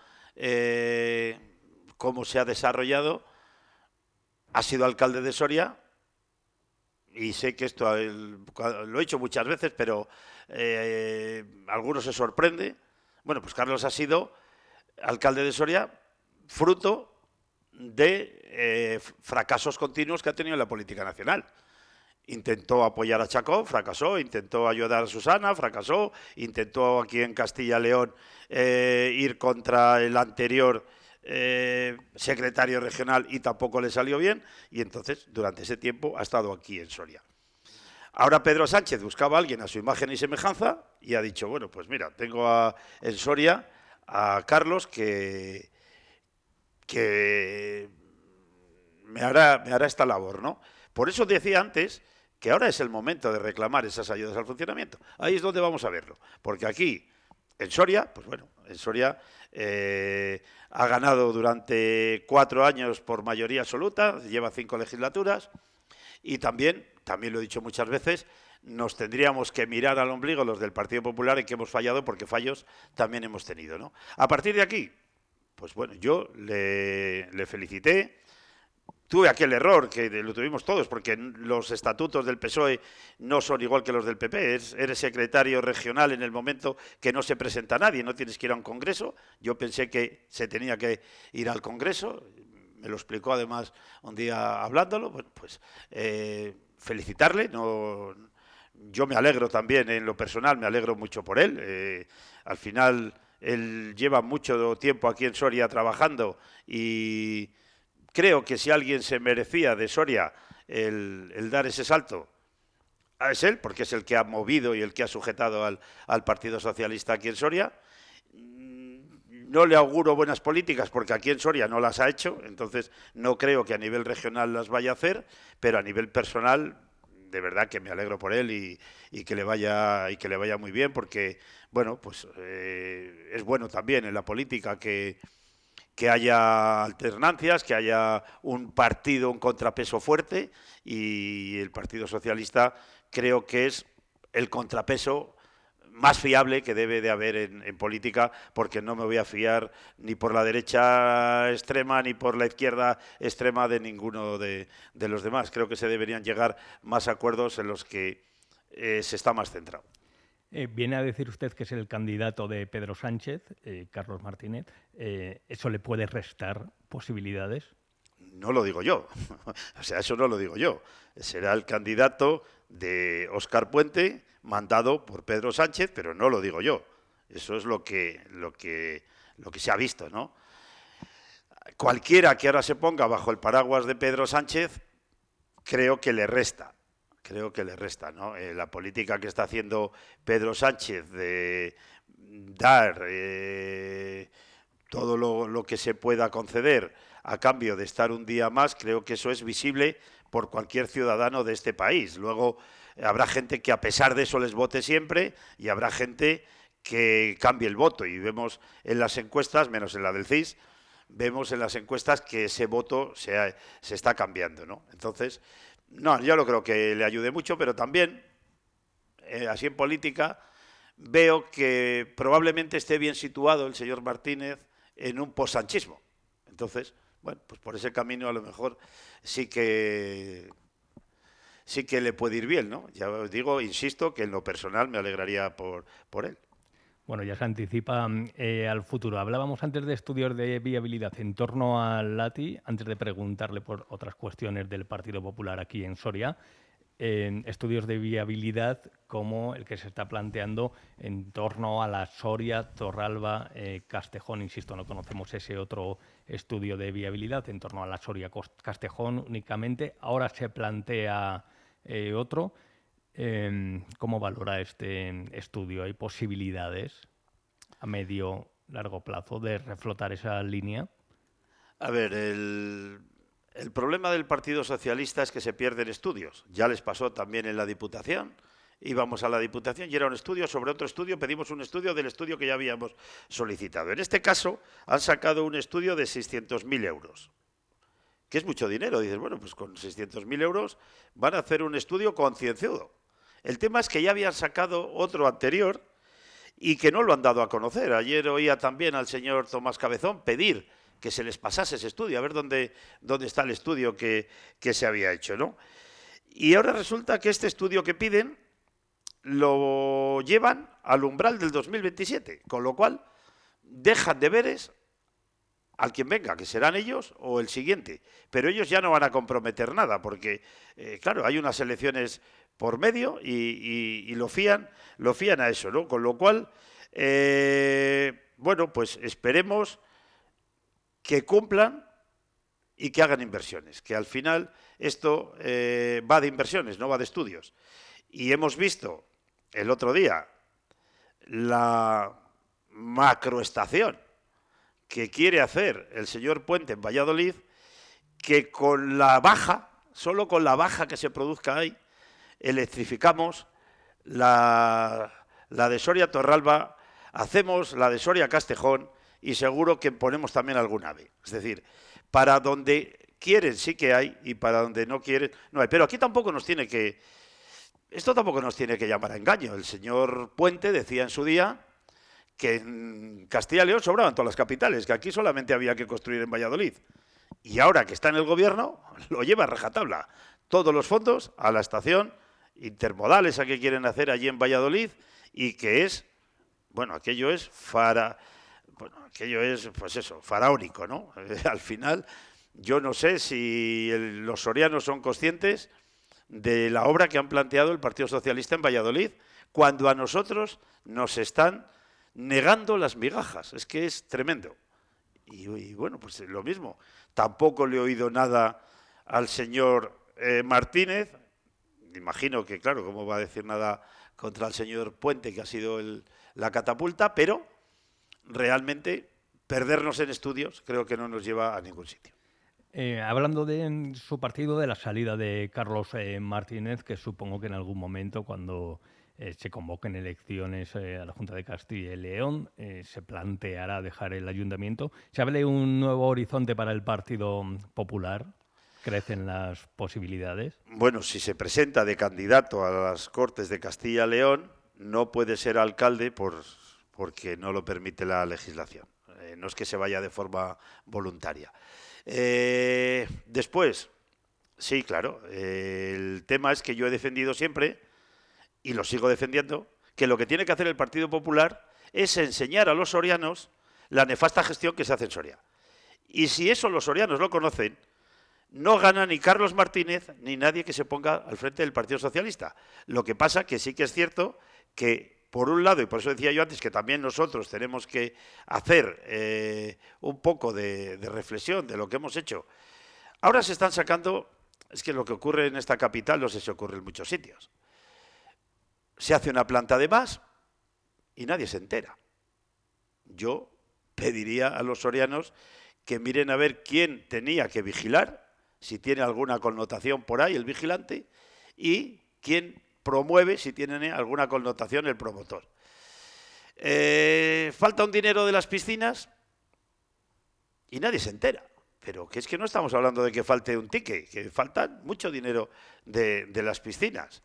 cómo se ha desarrollado, ha sido alcalde de Soria y sé que esto lo he hecho muchas veces, pero algunos se sorprende. Bueno, pues Carlos ha sido alcalde de Soria fruto de fracasos continuos que ha tenido en la política nacional. Intentó apoyar a Chacón, fracasó, intentó ayudar a Susana, fracasó, intentó aquí en Castilla y León ir contra el anterior secretario regional y tampoco le salió bien, y entonces durante ese tiempo ha estado aquí en Soria. Ahora Pedro Sánchez buscaba a alguien a su imagen y semejanza y ha dicho, bueno, pues mira, tengo en Soria a Carlos que me hará esta labor, ¿no? Por eso decía antes que ahora es el momento de reclamar esas ayudas al funcionamiento. Ahí es donde vamos a verlo, porque aquí, en Soria, pues bueno, en Soria ha ganado durante 4 años por mayoría absoluta, lleva 5 legislaturas, y también lo he dicho muchas veces, nos tendríamos que mirar al ombligo los del Partido Popular en que hemos fallado, porque fallos también hemos tenido, ¿no? A partir de aquí, pues bueno, yo le felicité. Tuve aquel error, que lo tuvimos todos, porque los estatutos del PSOE no son igual que los del PP. Eres secretario regional en el momento que no se presenta nadie, no tienes que ir a un congreso. Yo pensé que se tenía que ir al congreso, me lo explicó además un día hablándolo. Bueno, pues felicitarle. Yo me alegro también en lo personal, me alegro mucho por él. Al final, él lleva mucho tiempo aquí en Soria trabajando y creo que si alguien se merecía de Soria el dar ese salto, es él, porque es el que ha movido y el que ha sujetado al Partido Socialista aquí en Soria. No le auguro buenas políticas porque aquí en Soria no las ha hecho, entonces no creo que a nivel regional las vaya a hacer, pero a nivel personal, de verdad que me alegro por él y que le vaya muy bien, porque bueno, pues es bueno también en la política que haya alternancias, que haya un partido, un contrapeso fuerte, y el Partido Socialista creo que es el contrapeso más fiable que debe de haber en política, porque no me voy a fiar ni por la derecha extrema ni por la izquierda extrema de ninguno de los demás. Creo que se deberían llegar más acuerdos en los que se está más centrado. Viene a decir usted que es el candidato de Pedro Sánchez, Carlos Martínez. ¿Eso le puede restar posibilidades? No lo digo yo, o sea, eso no lo digo yo. Será el candidato de Óscar Puente, mandado por Pedro Sánchez, pero no lo digo yo. Eso es lo que se ha visto, ¿no? Cualquiera que ahora se ponga bajo el paraguas de Pedro Sánchez, creo que le resta. Creo que le resta, ¿no? La política que está haciendo Pedro Sánchez de dar todo lo que se pueda conceder a cambio de estar un día más, creo que eso es visible por cualquier ciudadano de este país. Luego habrá gente que a pesar de eso les vote siempre y habrá gente que cambie el voto. Y vemos en las encuestas, menos en la del CIS, vemos en las encuestas que ese voto se está cambiando, ¿no? Entonces, no, yo no creo que le ayude mucho, pero también, así en política, veo que probablemente esté bien situado el señor Martínez en un posanchismo. Entonces, bueno, pues por ese camino a lo mejor sí que le puede ir bien, ¿no? Ya os digo, insisto, que en lo personal me alegraría por él. Bueno, ya se anticipa al futuro. Hablábamos antes de estudios de viabilidad en torno al LATI, antes de preguntarle por otras cuestiones del Partido Popular aquí en Soria. Estudios de viabilidad como el que se está planteando en torno a la Soria, Torralba, Castejón. Insisto, no conocemos ese otro estudio de viabilidad en torno a la Soria, Castejón únicamente. Ahora se plantea otro. ¿Cómo valora este estudio? ¿Hay posibilidades a medio, largo plazo de reflotar esa línea? A ver, el problema del Partido Socialista es que se pierden estudios. Ya les pasó también en la Diputación. Íbamos a la Diputación y era un estudio sobre otro estudio, pedimos un estudio del estudio que ya habíamos solicitado. En este caso han sacado un estudio de 600.000 euros, que es mucho dinero. Dices, bueno, pues con 600.000 euros van a hacer un estudio concienzudo. El tema es que ya habían sacado otro anterior y que no lo han dado a conocer. Ayer oía también al señor Tomás Cabezón pedir que se les pasase ese estudio, a ver dónde está el estudio que se había hecho, ¿no? Y ahora resulta que este estudio que piden lo llevan al umbral del 2027, con lo cual dejan deberes al quien venga, que serán ellos o el siguiente. Pero ellos ya no van a comprometer nada, porque, claro, hay unas elecciones por medio y lo fían a eso, ¿no? Con lo cual, bueno, pues esperemos que cumplan y que hagan inversiones, que al final esto va de inversiones, no va de estudios. Y hemos visto el otro día la macroestación que quiere hacer el señor Puente en Valladolid, que con la baja, solo con la baja que se produzca ahí, electrificamos la de Soria Torralba, hacemos la de Soria Castejón y seguro que ponemos también algún AVE. Es decir, para donde quieren sí que hay y para donde no quieren no hay. Pero aquí tampoco nos tiene que... Esto tampoco nos tiene que llamar a engaño. El señor Puente decía en su día que en Castilla y León sobraban todas las capitales, que aquí solamente había que construir en Valladolid. Y ahora que está en el gobierno, lo lleva a rajatabla. Todos los fondos a la estación intermodal, a que quieren hacer allí en Valladolid, y que es, bueno, aquello es pues eso, faraónico, ¿no? Al final, yo no sé si los sorianos son conscientes de la obra que han planteado el Partido Socialista en Valladolid, cuando a nosotros nos están negando las migajas. Es que es tremendo. Y bueno, pues lo mismo. Tampoco le he oído nada al señor Martínez. Imagino que, claro, cómo va a decir nada contra el señor Puente, que ha sido la catapulta, pero realmente perdernos en estudios creo que no nos lleva a ningún sitio. Hablando de su partido, de la salida de Carlos Martínez, que supongo que en algún momento, cuando se convoquen elecciones a la Junta de Castilla y León, se planteará dejar el ayuntamiento. ¿Se habla de un nuevo horizonte para el Partido Popular? ¿Crecen las posibilidades? Bueno, si se presenta de candidato a las Cortes de Castilla y León, no puede ser alcalde porque no lo permite la legislación. No es que se vaya de forma voluntaria. Después, sí, claro, el tema es que yo he defendido siempre, y lo sigo defendiendo, que lo que tiene que hacer el Partido Popular es enseñar a los sorianos la nefasta gestión que se hace en Soria. Y si eso los sorianos lo conocen, no gana ni Carlos Martínez ni nadie que se ponga al frente del Partido Socialista. Lo que pasa que sí que es cierto que, por un lado, y por eso decía yo antes que también nosotros tenemos que hacer un poco de reflexión de lo que hemos hecho. Ahora se están sacando, es que lo que ocurre en esta capital no sé si ocurre en muchos sitios. Se hace una planta de más y nadie se entera. Yo pediría a los sorianos que miren a ver quién tenía que vigilar, si tiene alguna connotación por ahí el vigilante, y quién promueve, si tiene alguna connotación el promotor. Falta un dinero de las piscinas y nadie se entera. Pero que es que no estamos hablando de que falte un ticket, que falta mucho dinero de las piscinas.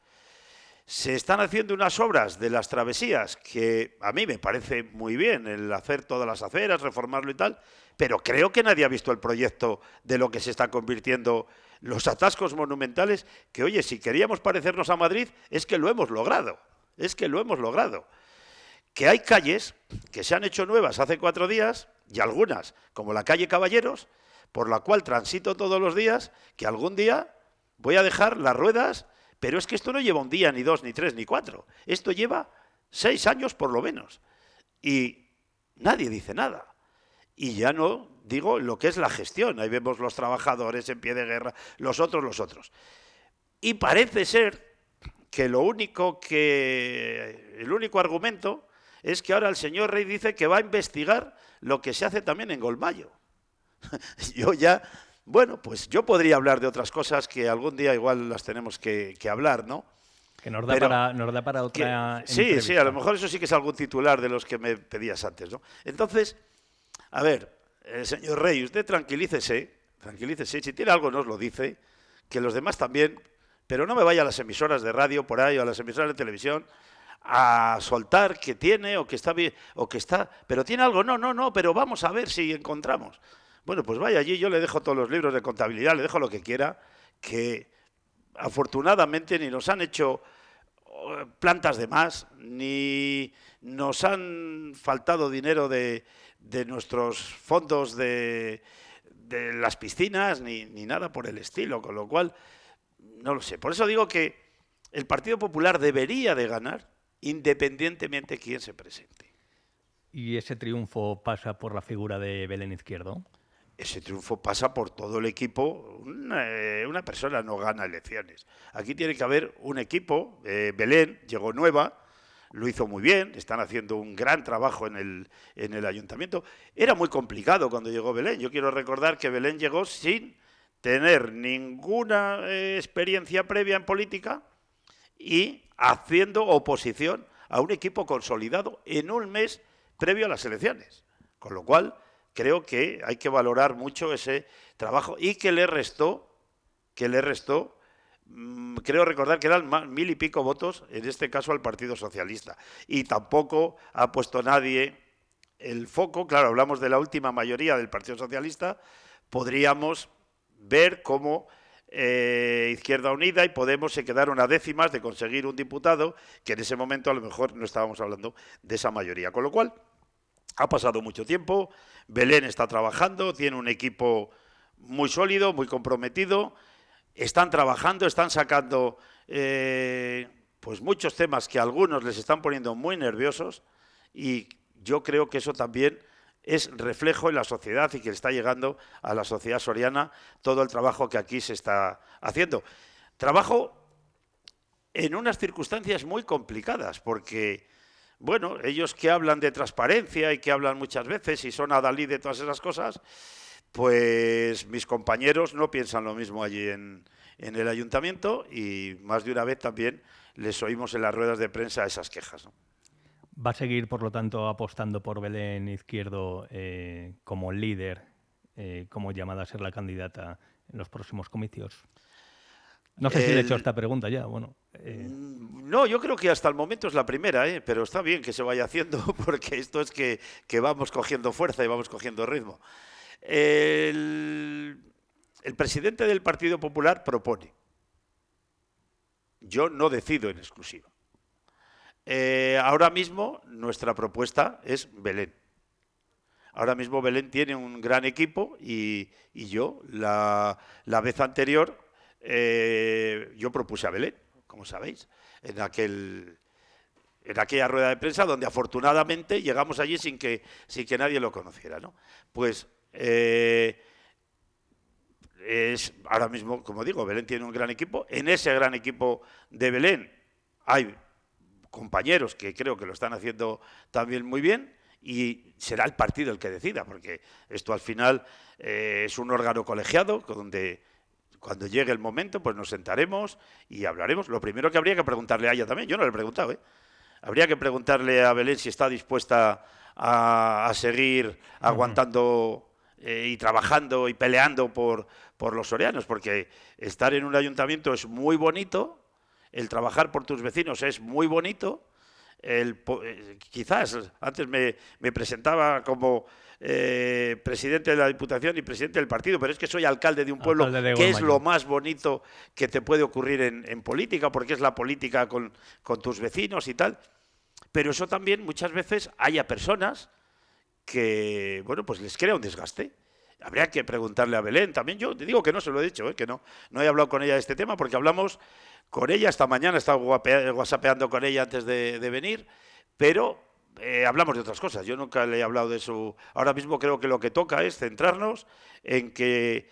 Se están haciendo unas obras de las travesías que a mí me parece muy bien el hacer todas las aceras, reformarlo y tal, pero creo que nadie ha visto el proyecto de lo que se está convirtiendo los atascos monumentales, que oye, si queríamos parecernos a Madrid, es que lo hemos logrado, Que hay calles que se han hecho nuevas hace 4 días, y algunas, como la calle Caballeros, por la cual transito todos los días, que algún día voy a dejar las ruedas. Pero es que esto no lleva un día, ni 2, ni 3, ni 4. Esto lleva 6 años por lo menos. Y nadie dice nada. Y ya no digo lo que es la gestión. Ahí vemos los trabajadores en pie de guerra, los otros. Y parece ser que el único argumento es que ahora el señor Rey dice que va a investigar lo que se hace también en Golmayo. Yo ya... Bueno, pues yo podría hablar de otras cosas que algún día igual las tenemos que hablar, ¿no? Que nos da para otra entrevista. Sí, a lo mejor eso sí que es algún titular de los que me pedías antes, ¿no? Entonces, a ver, señor Rey, usted tranquilícese, si tiene algo nos lo dice, que los demás también, pero no me vaya a las emisoras de radio por ahí o a las emisoras de televisión a soltar que tiene o que está bien, o que está, pero tiene algo, no, pero vamos a ver si encontramos. Bueno, pues vaya allí, yo le dejo todos los libros de contabilidad, le dejo lo que quiera, que afortunadamente ni nos han hecho plantas de más, ni nos han faltado dinero de nuestros fondos de las piscinas, ni nada por el estilo, con lo cual, no lo sé. Por eso digo que el Partido Popular debería de ganar, independientemente de quién se presente. ¿Y ese triunfo pasa por la figura de Belén Izquierdo? Ese triunfo pasa por todo el equipo. Una persona no gana elecciones. Aquí tiene que haber un equipo. Belén llegó nueva, lo hizo muy bien, están haciendo un gran trabajo en el ayuntamiento. Era muy complicado cuando llegó Belén. Yo quiero recordar que Belén llegó sin tener ninguna experiencia previa en política y haciendo oposición a un equipo consolidado en un mes previo a las elecciones. Con lo cual, creo que hay que valorar mucho ese trabajo y que le restó, creo recordar que eran 1000 y pico votos, en este caso al Partido Socialista. Y tampoco ha puesto nadie el foco, claro, hablamos de la última mayoría del Partido Socialista, podríamos ver cómo Izquierda Unida y Podemos se quedaron a décimas de conseguir un diputado, que en ese momento a lo mejor no estábamos hablando de esa mayoría. Con lo cual, ha pasado mucho tiempo, Belén está trabajando, tiene un equipo muy sólido, muy comprometido, están trabajando, están sacando pues muchos temas que a algunos les están poniendo muy nerviosos y yo creo que eso también es reflejo en la sociedad y que está llegando a la sociedad soriana todo el trabajo que aquí se está haciendo. Trabajo en unas circunstancias muy complicadas porque... Bueno, ellos que hablan de transparencia y que hablan muchas veces y son adalid de todas esas cosas, pues mis compañeros no piensan lo mismo allí en el ayuntamiento y más de una vez también les oímos en las ruedas de prensa esas quejas, ¿no? ¿Va a seguir, por lo tanto, apostando por Belén Izquierdo como líder, como llamada a ser la candidata en los próximos comicios? No sé si le he hecho esta pregunta ya, bueno. No, yo creo que hasta el momento es la primera, pero está bien que se vaya haciendo porque esto es que vamos cogiendo fuerza y vamos cogiendo ritmo. El presidente del Partido Popular propone. Yo no decido en exclusiva. Ahora mismo nuestra propuesta es Belén. Ahora mismo Belén tiene un gran equipo y yo, la vez anterior, yo propuse a Belén, como sabéis, en aquella rueda de prensa donde afortunadamente llegamos allí sin que nadie lo conociera, ¿no? Pues ahora mismo, como digo, Belén tiene un gran equipo. En ese gran equipo de Belén hay compañeros que creo que lo están haciendo también muy bien y será el partido el que decida, porque esto al final es un órgano colegiado donde cuando llegue el momento pues nos sentaremos y hablaremos. Lo primero que habría que preguntarle a ella también, yo no le he preguntado, habría que preguntarle a Belén si está dispuesta a seguir aguantando y trabajando y peleando por los sorianos, porque estar en un ayuntamiento es muy bonito, el trabajar por tus vecinos es muy bonito. Quizás antes me presentaba como presidente de la Diputación y presidente del partido, pero es que soy alcalde de un pueblo que es lo más bonito que te puede ocurrir en política, porque es la política con tus vecinos y tal. Pero eso también muchas veces haya personas que, bueno, pues les crea un desgaste. Habría que preguntarle a Belén también. Yo te digo que no se lo he dicho, que no he hablado con ella de este tema, porque hablamos con ella esta mañana, he estado whatsappeando con ella antes de venir, pero hablamos de otras cosas. Yo nunca le he hablado de eso. Ahora mismo creo que lo que toca es centrarnos en que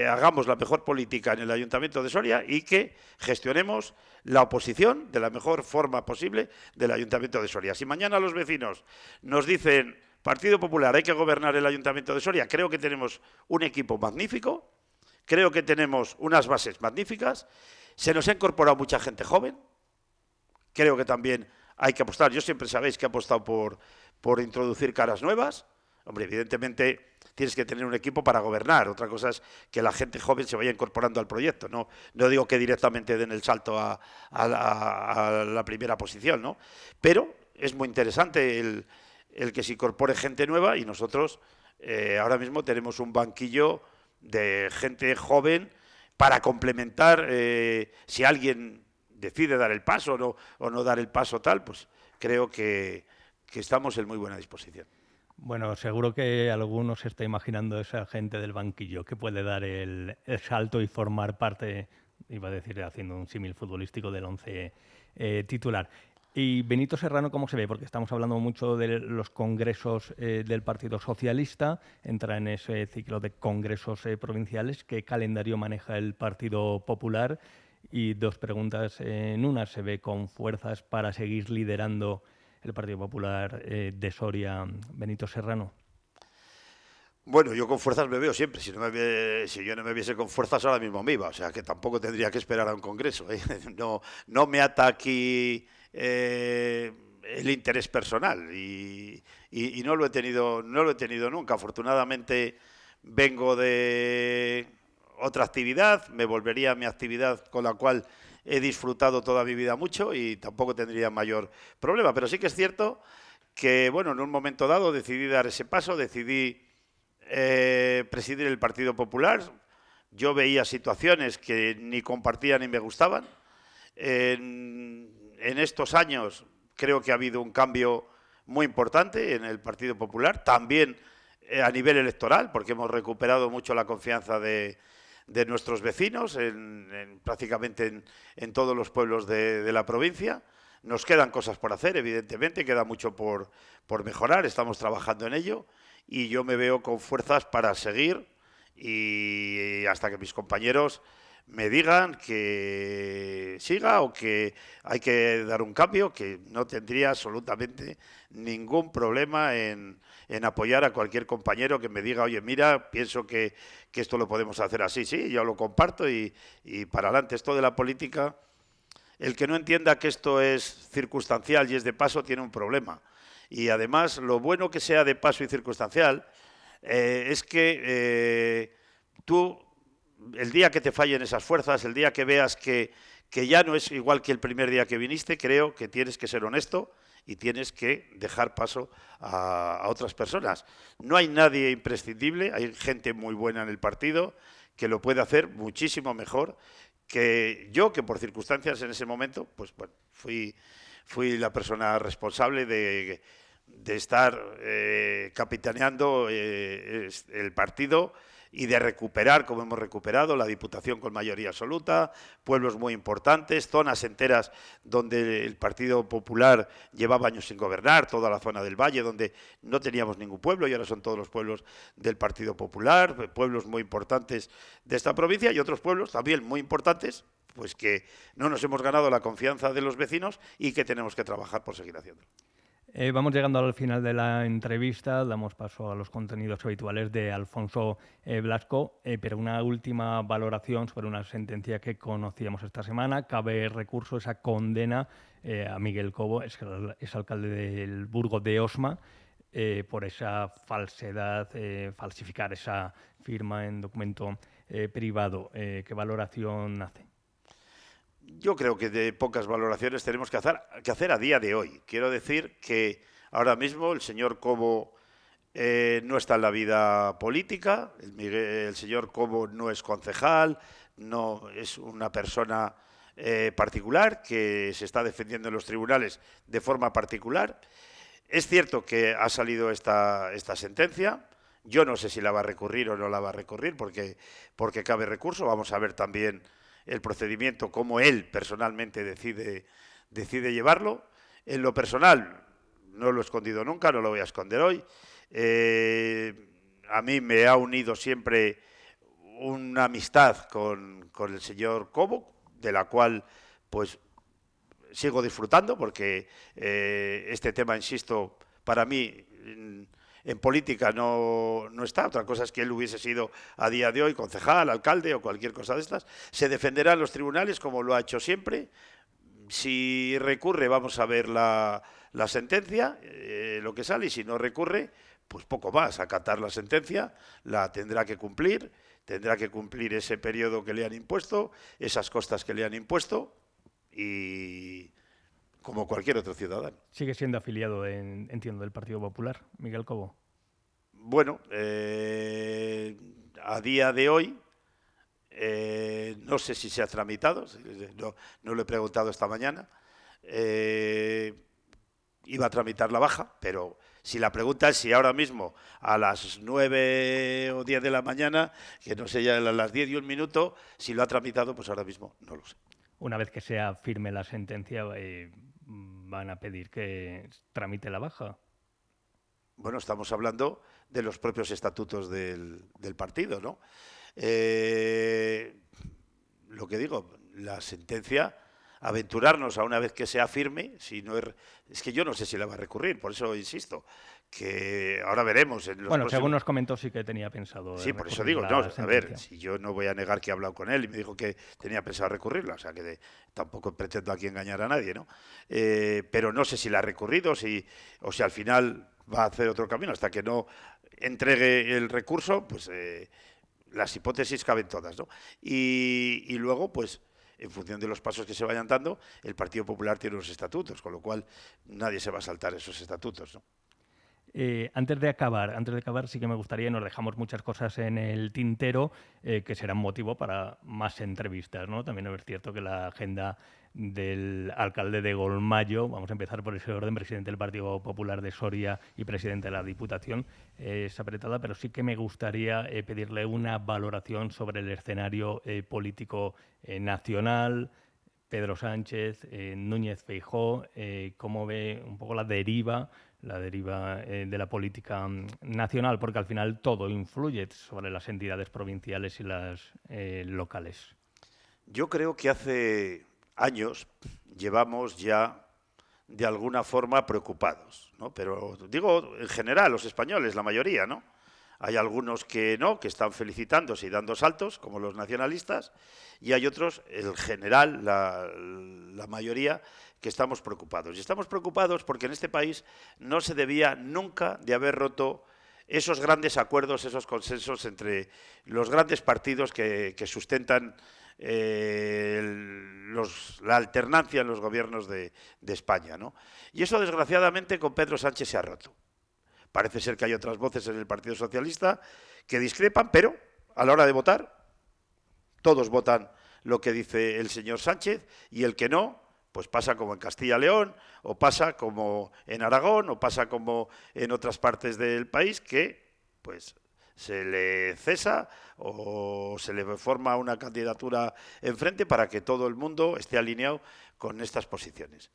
hagamos la mejor política en el Ayuntamiento de Soria y que gestionemos la oposición de la mejor forma posible del Ayuntamiento de Soria. Si mañana los vecinos nos dicen: Partido Popular, hay que gobernar el Ayuntamiento de Soria, creo que tenemos un equipo magnífico, creo que tenemos unas bases magníficas, se nos ha incorporado mucha gente joven, creo que también hay que apostar. Yo siempre sabéis que he apostado por introducir caras nuevas. Hombre, evidentemente tienes que tener un equipo para gobernar. Otra cosa es que la gente joven se vaya incorporando al proyecto. No digo que directamente den el salto a la primera posición, ¿no? Pero es muy interesante el que se incorpore gente nueva y nosotros ahora mismo tenemos un banquillo de gente joven para complementar si alguien decide dar el paso o no dar el paso tal, pues creo que estamos en muy buena disposición. Bueno, seguro que alguno se está imaginando esa gente del banquillo que puede dar el salto y formar parte, iba a decir, haciendo un símil futbolístico, del once titular. ¿Y Benito Serrano cómo se ve? Porque estamos hablando mucho de los congresos del Partido Socialista, entra en ese ciclo de congresos provinciales. ¿Qué calendario maneja el Partido Popular? Y dos preguntas en una. ¿Se ve con fuerzas para seguir liderando el Partido Popular de Soria, Benito Serrano? Bueno, yo con fuerzas me veo siempre. Si yo no me viese con fuerzas, ahora mismo me iba. O sea, que tampoco tendría que esperar a un congreso. No me ata aquí el interés personal y no lo he tenido nunca. Afortunadamente vengo de otra actividad, me volvería a mi actividad con la cual he disfrutado toda mi vida mucho y tampoco tendría mayor problema. Pero sí que es cierto que, bueno, en un momento dado decidí dar ese paso, decidí presidir el Partido Popular. Yo veía situaciones que ni compartía ni me gustaban. En estos años creo que ha habido un cambio muy importante en el Partido Popular, también a nivel electoral, porque hemos recuperado mucho la confianza de nuestros vecinos prácticamente en todos los pueblos de la provincia. Nos quedan cosas por hacer, evidentemente, queda mucho por mejorar, estamos trabajando en ello y yo me veo con fuerzas para seguir y hasta que mis compañeros me digan que siga o que hay que dar un cambio, que no tendría absolutamente ningún problema en apoyar a cualquier compañero que me diga: oye, mira, pienso que esto lo podemos hacer así. Sí, yo lo comparto y para adelante. Esto de la política, el que no entienda que esto es circunstancial y es de paso, tiene un problema. Y además, lo bueno que sea de paso y circunstancial es que tú, el día que te fallen esas fuerzas, el día que veas que ya no es igual que el primer día que viniste, creo que tienes que ser honesto y tienes que dejar paso a otras personas. No hay nadie imprescindible, hay gente muy buena en el partido que lo puede hacer muchísimo mejor que yo, que por circunstancias en ese momento, pues bueno, fui fui la persona responsable de estar capitaneando el partido y de recuperar, como hemos recuperado, la Diputación con mayoría absoluta, pueblos muy importantes, zonas enteras donde el Partido Popular llevaba años sin gobernar, toda la zona del Valle donde no teníamos ningún pueblo y ahora son todos los pueblos del Partido Popular, pueblos muy importantes de esta provincia y otros pueblos también muy importantes, pues que no nos hemos ganado la confianza de los vecinos y que tenemos que trabajar por seguir haciéndolo. Vamos llegando al final de la entrevista, damos paso a los contenidos habituales de Alfonso Blasco, pero una última valoración sobre una sentencia que conocíamos esta semana. Cabe recurso, esa condena a Miguel Cobo, es alcalde del Burgo de Osma, por esa falsedad, falsificar esa firma en documento privado. ¿Qué valoración hace? Yo creo que de pocas valoraciones tenemos que hacer a día de hoy. Quiero decir que ahora mismo el señor Cobo no está en la vida política, el señor Cobo no es concejal, no es una persona particular que se está defendiendo en los tribunales de forma particular. Es cierto que ha salido esta sentencia. Yo no sé si la va a recurrir o no la va a recurrir porque cabe recurso. Vamos a ver también el procedimiento, cómo él personalmente decide llevarlo. En lo personal, no lo he escondido nunca, no lo voy a esconder hoy. A mí me ha unido siempre una amistad con el señor Cobo, de la cual pues sigo disfrutando, porque este tema, insisto, para mí en política no está. Otra cosa es que él hubiese sido a día de hoy concejal, alcalde o cualquier cosa de estas. Se defenderá en los tribunales como lo ha hecho siempre. Si recurre, vamos a ver la sentencia, lo que sale, y si no recurre, pues poco más, acatar la sentencia, la tendrá que cumplir ese periodo que le han impuesto, esas costas que le han impuesto, y como cualquier otro ciudadano. Sigue siendo afiliado, entiendo, del Partido Popular, Miguel Cobo. Bueno, a día de hoy, no sé si se ha tramitado, no lo he preguntado esta mañana. Iba a tramitar la baja, pero si la pregunta es si ahora mismo a las 9 o 10 de la mañana, que no sé, ya a las 10 y un minuto, si lo ha tramitado, pues ahora mismo no lo sé. Una vez que sea firme la sentencia, ¿van a pedir que tramite la baja? Bueno, estamos hablando de los propios estatutos del partido, ¿no? Lo que digo, la sentencia, aventurarnos a una vez que sea firme, si no es que yo no sé si la va a recurrir, por eso insisto, que ahora veremos. Bueno, según nos comentó, sí que tenía pensado. Sí, por eso digo, no, a ver, si yo no voy a negar que he hablado con él y me dijo que tenía pensado recurrirla, o sea que tampoco pretendo aquí engañar a nadie, ¿no? Pero no sé si la ha recurrido, o si al final va a hacer otro camino, hasta que no entregue el recurso, pues las hipótesis caben todas, ¿no? Y luego, pues, en función de los pasos que se vayan dando, el Partido Popular tiene unos estatutos, con lo cual nadie se va a saltar esos estatutos, ¿no? Antes de acabar, sí que me gustaría, nos dejamos muchas cosas en el tintero que serán motivo para más entrevistas, ¿no? También es cierto que la agenda del alcalde de Golmayo, vamos a empezar por ese orden, presidente del Partido Popular de Soria y presidente de la Diputación, es apretada, pero sí que me gustaría pedirle una valoración sobre el escenario político nacional. Pedro Sánchez, Núñez Feijóo, cómo ve un poco la deriva de la política nacional, porque al final todo influye sobre las entidades provinciales y las locales. Yo creo que hace años llevamos ya de alguna forma preocupados, ¿no? Pero digo en general, los españoles, la mayoría, ¿no? Hay algunos que no, que están felicitándose y dando saltos, como los nacionalistas, y hay otros, el general, la mayoría, que estamos preocupados. Y estamos preocupados porque en este país no se debía nunca de haber roto esos grandes acuerdos, esos consensos entre los grandes partidos que sustentan la alternancia en los gobiernos de España, ¿no? Y eso, desgraciadamente, con Pedro Sánchez se ha roto. Parece ser que hay otras voces en el Partido Socialista que discrepan, pero a la hora de votar, todos votan lo que dice el señor Sánchez, y el que no, pues pasa como en Castilla-León, o pasa como en Aragón, o pasa como en otras partes del país, que pues se le cesa o se le forma una candidatura enfrente para que todo el mundo esté alineado con estas posiciones.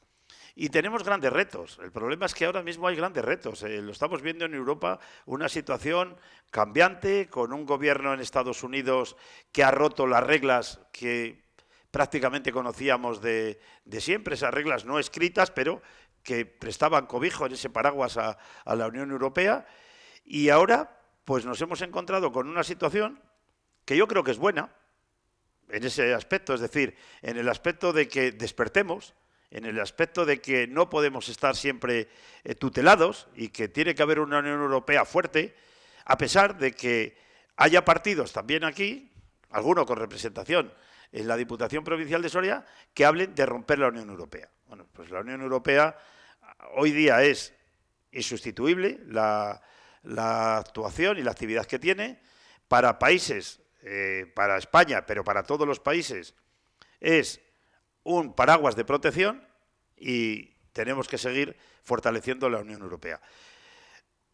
Y tenemos grandes retos. El problema es que ahora mismo hay grandes retos. Lo estamos viendo en Europa, una situación cambiante, con un gobierno en Estados Unidos que ha roto las reglas que prácticamente conocíamos de siempre, esas reglas no escritas, pero que prestaban cobijo en ese paraguas a la Unión Europea. Y ahora pues nos hemos encontrado con una situación que yo creo que es buena en ese aspecto, es decir, en el aspecto de que despertemos, en el aspecto de que no podemos estar siempre tutelados y que tiene que haber una Unión Europea fuerte, a pesar de que haya partidos también aquí, alguno con representación en la Diputación Provincial de Soria, que hablen de romper la Unión Europea. Bueno, pues la Unión Europea hoy día es insustituible, la actuación y la actividad que tiene para países, para España, pero para todos los países, es un paraguas de protección y tenemos que seguir fortaleciendo la Unión Europea.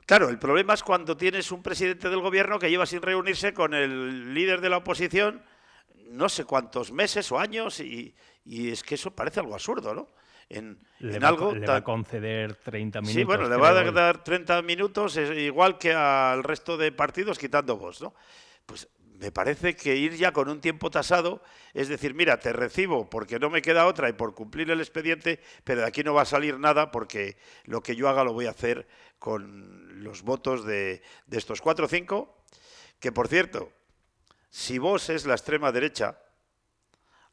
Claro, el problema es cuando tienes un presidente del gobierno que lleva sin reunirse con el líder de la oposición no sé cuántos meses o años y es que eso parece algo absurdo, ¿no? Le va a conceder 30 minutos. Sí, bueno, le va a dar 30 minutos, igual que al resto de partidos, quitando Vox, ¿no? Pues me parece que ir ya con un tiempo tasado, es decir, mira, te recibo porque no me queda otra y por cumplir el expediente, pero de aquí no va a salir nada porque lo que yo haga lo voy a hacer con los votos de estos 4 o 5, que por cierto, si Vox es la extrema derecha,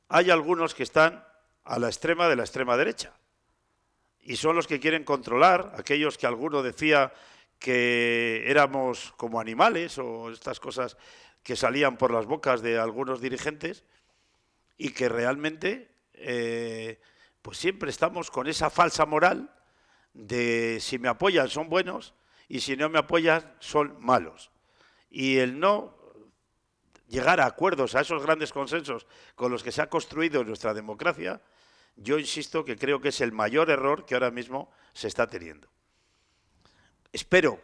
hay algunos que están a la extrema de la extrema derecha. Y son los que quieren controlar, aquellos que alguno decía que éramos como animales o estas cosas que salían por las bocas de algunos dirigentes y que realmente pues siempre estamos con esa falsa moral de si me apoyan son buenos y si no me apoyan son malos. Y el no llegar a acuerdos, a esos grandes consensos con los que se ha construido nuestra democracia, yo insisto que creo que es el mayor error que ahora mismo se está teniendo. Espero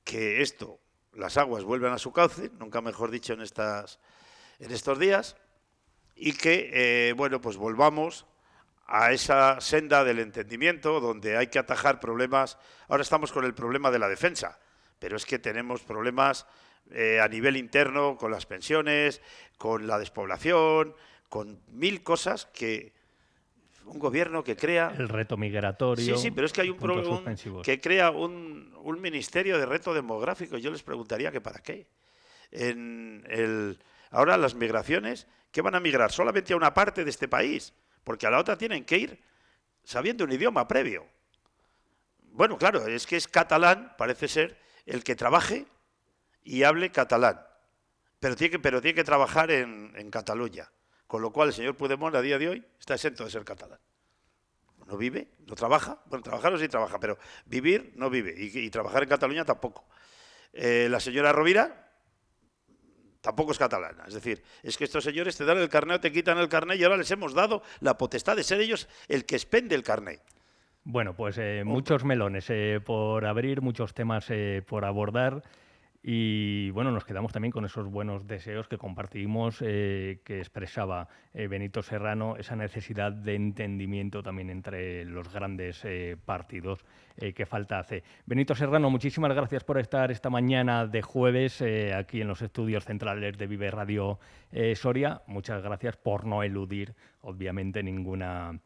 que las aguas vuelvan a su cauce, nunca mejor dicho en estos días, y que bueno, pues volvamos a esa senda del entendimiento donde hay que atajar problemas. Ahora estamos con el problema de la defensa, pero es que tenemos problemas a nivel interno con las pensiones, con la despoblación, con 1000 cosas que un gobierno que crea... El reto migratorio... Sí, pero es que hay un que crea un ministerio de reto demográfico. Yo les preguntaría que para qué. Ahora las migraciones, ¿qué van a migrar? Solamente a una parte de este país, porque a la otra tienen que ir sabiendo un idioma previo. Bueno, claro, es que es catalán, parece ser, el que trabaje y hable catalán, pero tiene que trabajar en Cataluña. Con lo cual el señor Puigdemont a día de hoy está exento de ser catalán. No vive, no trabaja. Bueno, trabajar sí trabaja, pero vivir no vive. Y trabajar en Cataluña tampoco. La señora Rovira tampoco es catalana. Es decir, es que estos señores te dan el carné o te quitan el carné y ahora les hemos dado la potestad de ser ellos el que expende el carné. Bueno, pues muchos melones por abrir, muchos temas por abordar. Y bueno, nos quedamos también con esos buenos deseos que compartimos, que expresaba Benito Serrano, esa necesidad de entendimiento también entre los grandes partidos que falta hace. Benito Serrano, muchísimas gracias por estar esta mañana de jueves aquí en los estudios centrales de Vive Radio Soria. Muchas gracias por no eludir, obviamente, ninguna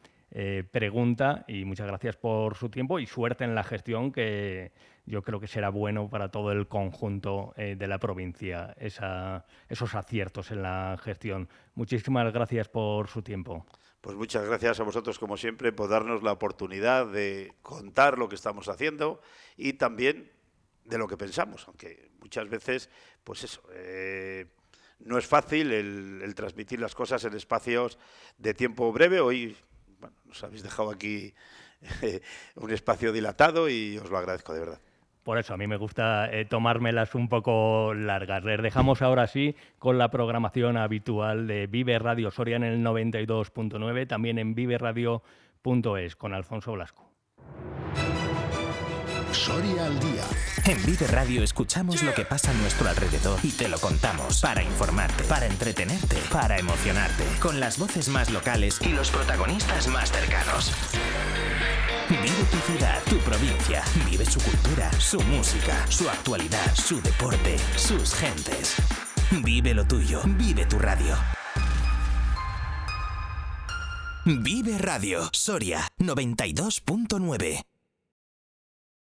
pregunta y muchas gracias por su tiempo y suerte en la gestión, que yo creo que será bueno para todo el conjunto de la provincia, esos aciertos en la gestión. Muchísimas gracias por su tiempo. Pues muchas gracias a vosotros, como siempre, por darnos la oportunidad de contar lo que estamos haciendo y también de lo que pensamos, aunque muchas veces, pues eso, no es fácil el transmitir las cosas en espacios de tiempo breve. Hoy bueno, nos habéis dejado aquí un espacio dilatado y os lo agradezco de verdad. Por eso, a mí me gusta tomármelas un poco largas. Les dejamos ahora sí con la programación habitual de Vive Radio Soria en el 92.9, también en viveradio.es viveradiosoria.es con Alfonso Blasco. Soria al día. En Vive Radio escuchamos lo que pasa a nuestro alrededor y te lo contamos para informarte, para entretenerte, para emocionarte, con las voces más locales y los protagonistas más cercanos. Vive tu ciudad, tu provincia, vive su cultura, su música, su actualidad, su deporte, sus gentes. Vive lo tuyo, vive tu radio. Vive Radio, Soria 92.9.